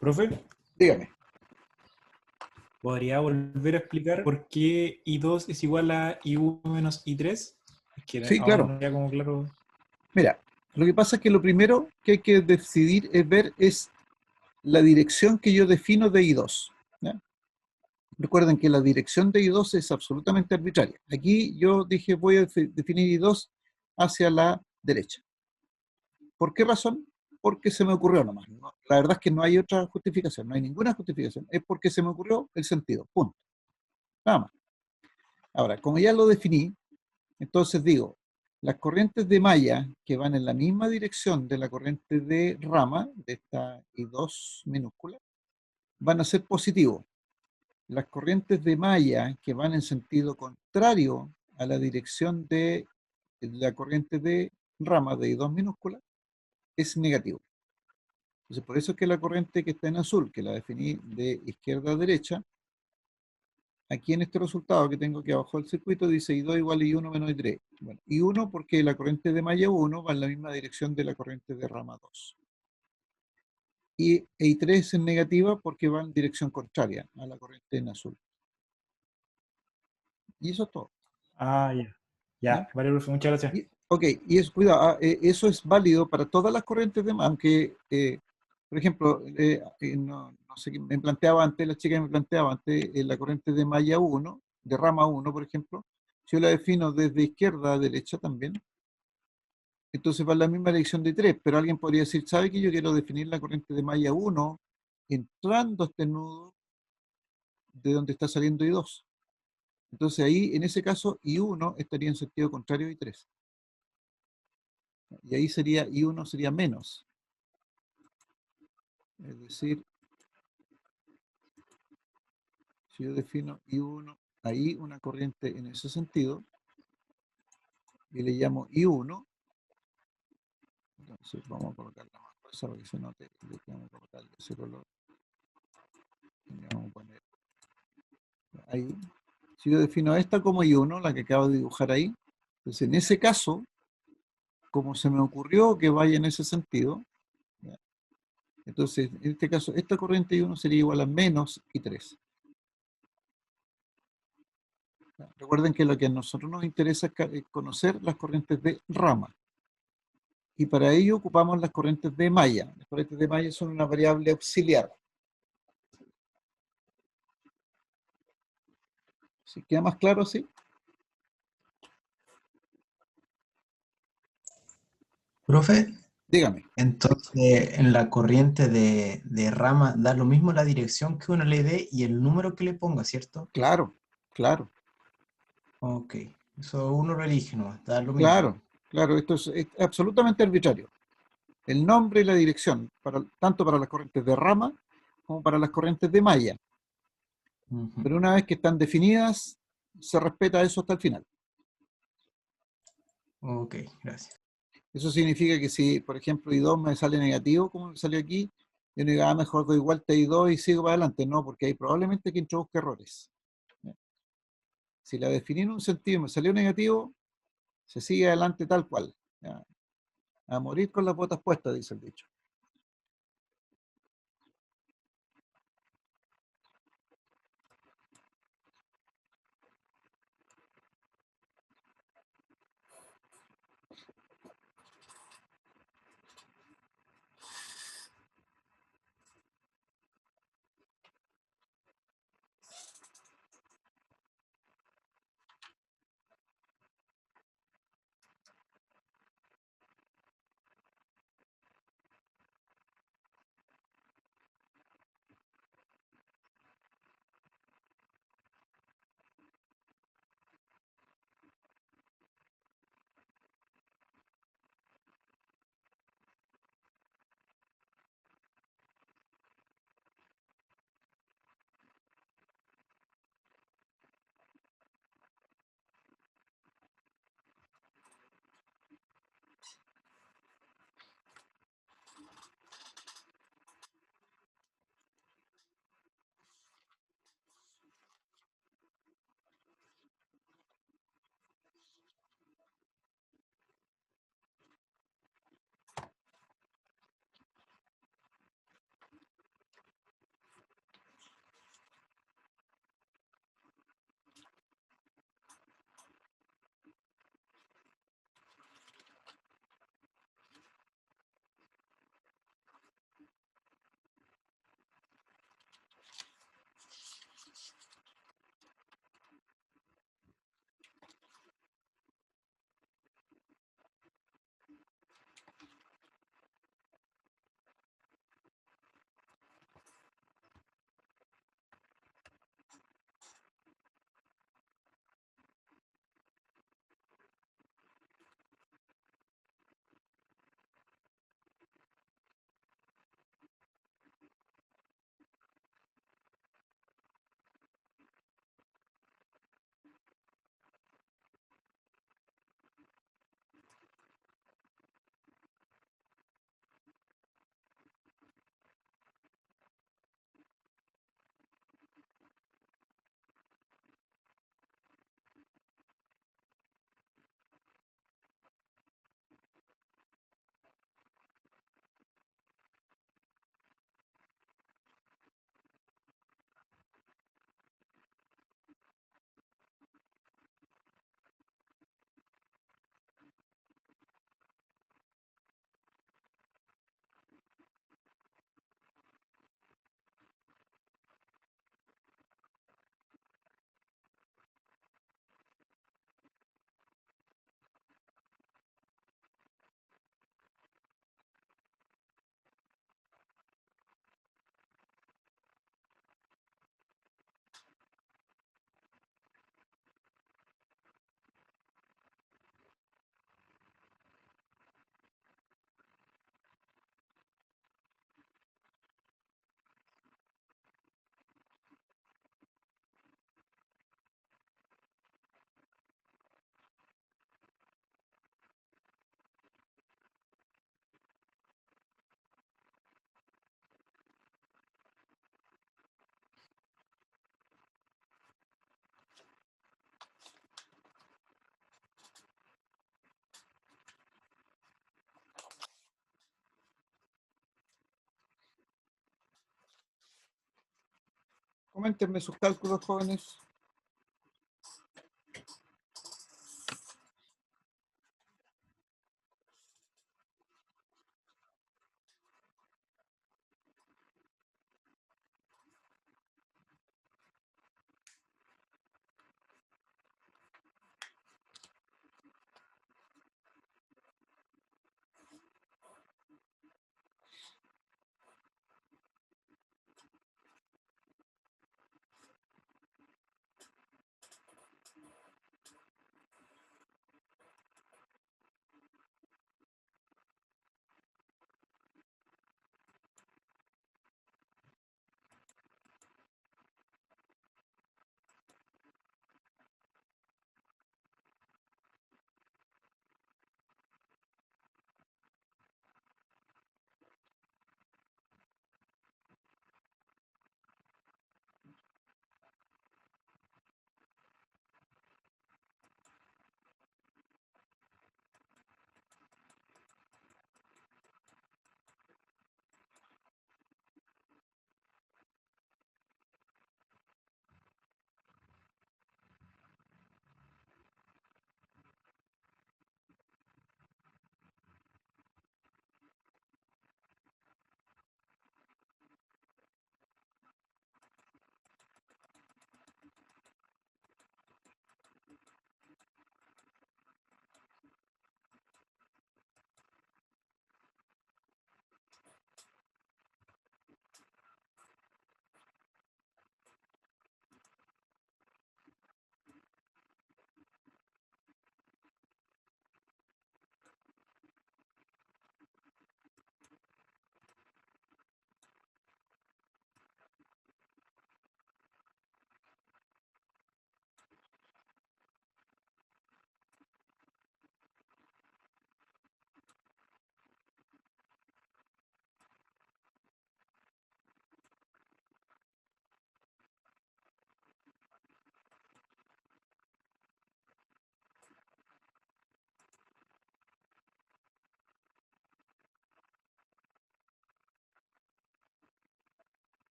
Profe, Dígame. ¿podría volver a explicar por qué I2 es igual a I1 menos I3? Es que Sí, aún claro. no queda como claro. Mira, lo que pasa es que lo primero que hay que decidir es ver es la dirección que yo defino de I2. ¿Ya? Recuerden que la dirección de I2 es absolutamente arbitraria. Aquí yo dije voy a definir I2 hacia la derecha. ¿Por qué razón? Porque se me ocurrió nomás. ¿No? La verdad es que no hay otra justificación, no hay ninguna justificación. Es porque se me ocurrió el sentido, punto. Nada más. Ahora, como ya lo definí, entonces digo, las corrientes de malla que van en la misma dirección de la corriente de rama, de esta I2 minúscula, van a ser positivos. Las corrientes de malla que van en sentido contrario a la dirección de la corriente de rama de I2 minúscula es negativo. Entonces, por eso es que la corriente que está en azul, que la definí de izquierda a derecha, aquí en este resultado que tengo aquí abajo del circuito dice I2 igual a I1 menos I3. Bueno, I1 porque la corriente de malla 1 va en la misma dirección de la corriente de rama 2. Y I3 es negativa porque va en dirección contraria a la corriente en azul. Y eso es todo. Ah, ya. Ya, ¿Ya? vale, profe, muchas gracias. Ok, y eso, cuidado, eso es válido para todas las corrientes de malla, aunque, por ejemplo, no sé, me planteaba antes, la chica me planteaba antes, la corriente de malla 1, de rama 1, por ejemplo, si yo la defino desde izquierda a derecha también, entonces va en la misma dirección de 3, pero alguien podría decir, ¿sabe que yo quiero definir la corriente de malla 1 entrando a este nudo de donde está saliendo I2? Entonces ahí, en ese caso, I1 estaría en sentido contrario a I3. Y ahí sería, I1 sería menos. Es decir, si yo defino I1, ahí una corriente en ese sentido, y le llamo I1, entonces vamos a colocarla más gruesa para que se note, vamos a colocarle ese color, y le vamos a poner ahí. Si yo defino esta como I1, la que acabo de dibujar ahí, entonces en ese caso, como se me ocurrió que vaya en ese sentido, ¿ya? Entonces en este caso, esta corriente I1 sería igual a menos I3. Recuerden que lo que a nosotros nos interesa es conocer las corrientes de rama. Y para ello ocupamos las corrientes de malla. Las corrientes de malla son una variable auxiliar. ¿Sí? ¿Queda más claro así? Profe, Dígame. entonces en la corriente de rama da lo mismo la dirección que uno le dé y el número que le ponga, ¿cierto? Claro, claro, Ok, eso uno lo elige, ¿no? Da lo mismo. claro, claro. Esto es absolutamente arbitrario. El nombre y la dirección, tanto para las corrientes de rama como para las corrientes de malla. Ujú. Pero una vez que están definidas, se respeta eso hasta el final. Ok, gracias. Eso significa que si, por ejemplo, I2 me sale negativo, como me salió aquí, yo no digo, mejor doy vuelta a I2 y sigo para adelante. No, porque hay probablemente que introduzca errores. Si la definí en un sentido y me salió negativo, se sigue adelante tal cual. ¿Ya? A morir con las botas puestas, dice el dicho. Coméntenme sus cálculos, jóvenes.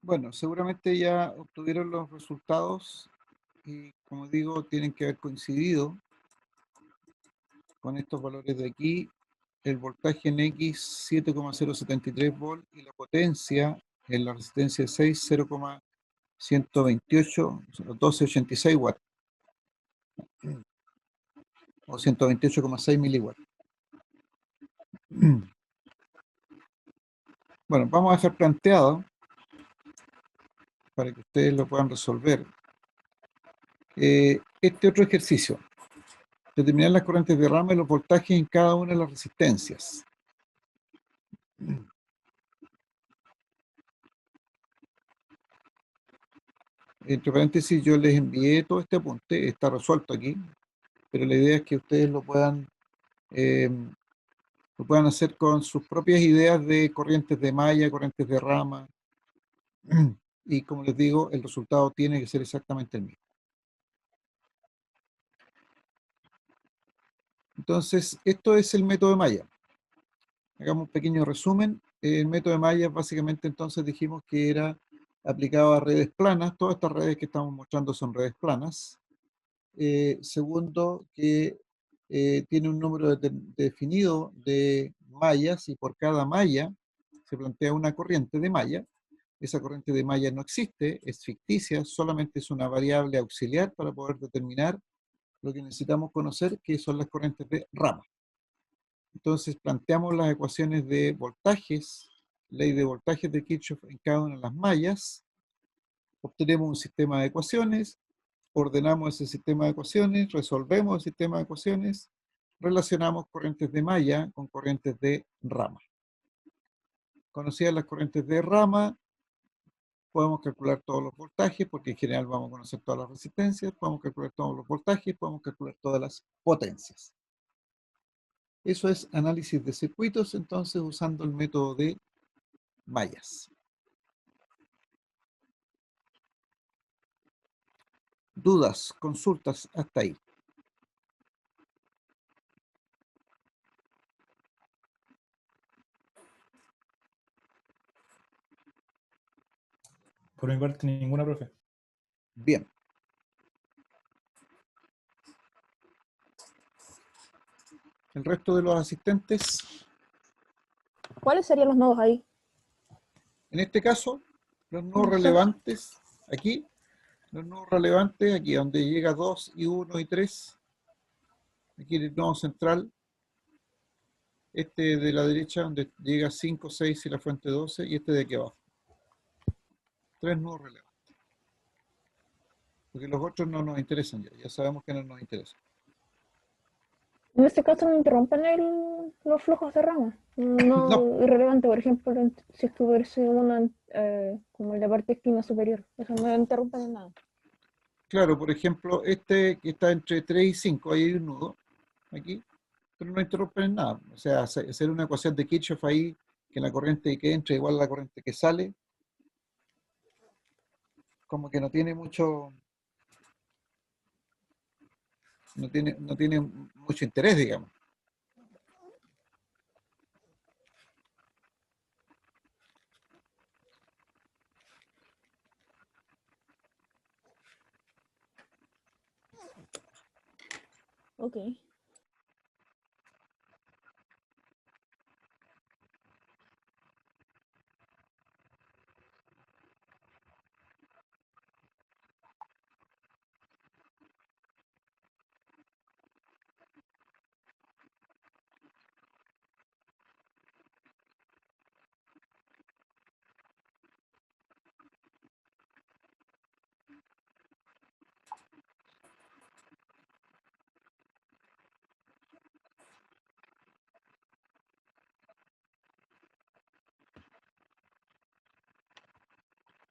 Bueno, seguramente ya obtuvieron los resultados y, como digo, tienen que haber coincidido con estos valores de aquí. El voltaje en X 7,073 volt y la potencia en la resistencia 6 0,128 1286 watts o 128,6 miliwatts. Bueno, vamos a dejar planteado para que ustedes lo puedan resolver este otro ejercicio: determinar las corrientes de rama y los voltajes en cada una de las resistencias. Entre paréntesis, yo les envié todo este apunte, está resuelto aquí, pero la idea es que ustedes lo puedan hacer con sus propias ideas de corrientes de malla, corrientes de rama, y como les digo, el resultado tiene que ser exactamente el mismo. Entonces, esto es el método de malla. Hagamos un pequeño resumen. El método de malla, básicamente, entonces dijimos que era aplicado a redes planas. Todas estas redes que estamos mostrando son redes planas. Segundo, que tiene un número definido de mallas, y por cada malla se plantea una corriente de malla. Esa corriente de malla no existe, es ficticia, solamente es una variable auxiliar para poder determinar lo que necesitamos conocer, que son las corrientes de rama. Entonces planteamos las ecuaciones de voltajes, ley de voltajes de Kirchhoff en cada una de las mallas, obtenemos un sistema de ecuaciones, ordenamos ese sistema de ecuaciones, resolvemos el sistema de ecuaciones, relacionamos corrientes de malla con corrientes de rama. Conocidas las corrientes de rama, podemos calcular todos los voltajes, porque en general vamos a conocer todas las resistencias, podemos calcular todos los voltajes, podemos calcular todas las potencias. Eso es análisis de circuitos, entonces usando el método de mallas. Dudas, consultas hasta ahí. Por mi parte, ninguna, profe. Bien. El resto de los asistentes, ¿Cuáles serían los nodos ahí? en este caso, los nodos Sí. relevantes, aquí, los nodos relevantes, aquí donde llega 2 y 1 y 3, aquí el nodo central, este de la derecha, donde llega 5, 6 y la fuente 12, y este de aquí abajo. 3 nodos relevantes. Porque los otros no nos interesan ya sabemos que no nos interesan. En este caso no interrumpen los flujos de rama. No, No. irrelevante, por ejemplo, si estuviese uno como en la parte esquina superior. Eso no interrumpen en nada. Claro, por ejemplo, este que está entre 3 y 5, ahí hay un nudo, aquí, pero no interrumpen en nada. O sea, hacer una ecuación de Kirchhoff ahí, que la corriente que entra igual a la corriente que sale, como que no tiene mucho, no tiene mucho interés, digamos. Ok.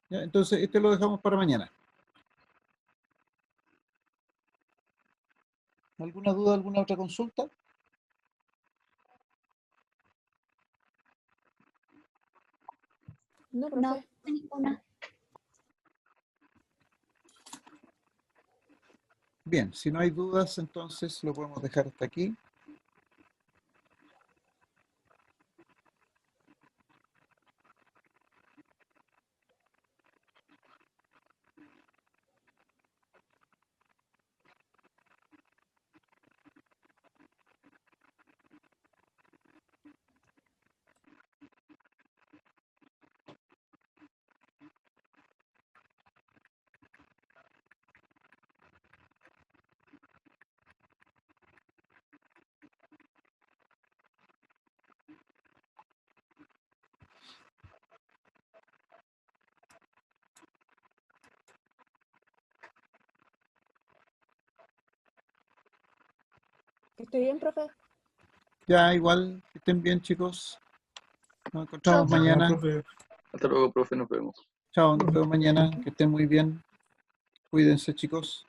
¿Ya? Entonces, este lo dejamos para mañana. ¿Alguna duda, alguna otra consulta? No, profe. No, ninguna. Bien, si no hay dudas, entonces lo podemos dejar hasta aquí. Que esté bien, profe. Ya, igual, que estén bien, chicos. Nos encontramos Chao, chao. mañana. Profe. Hasta luego, profe, nos vemos. Chao, nos vemos mañana. Que estén muy bien. Cuídense, chicos.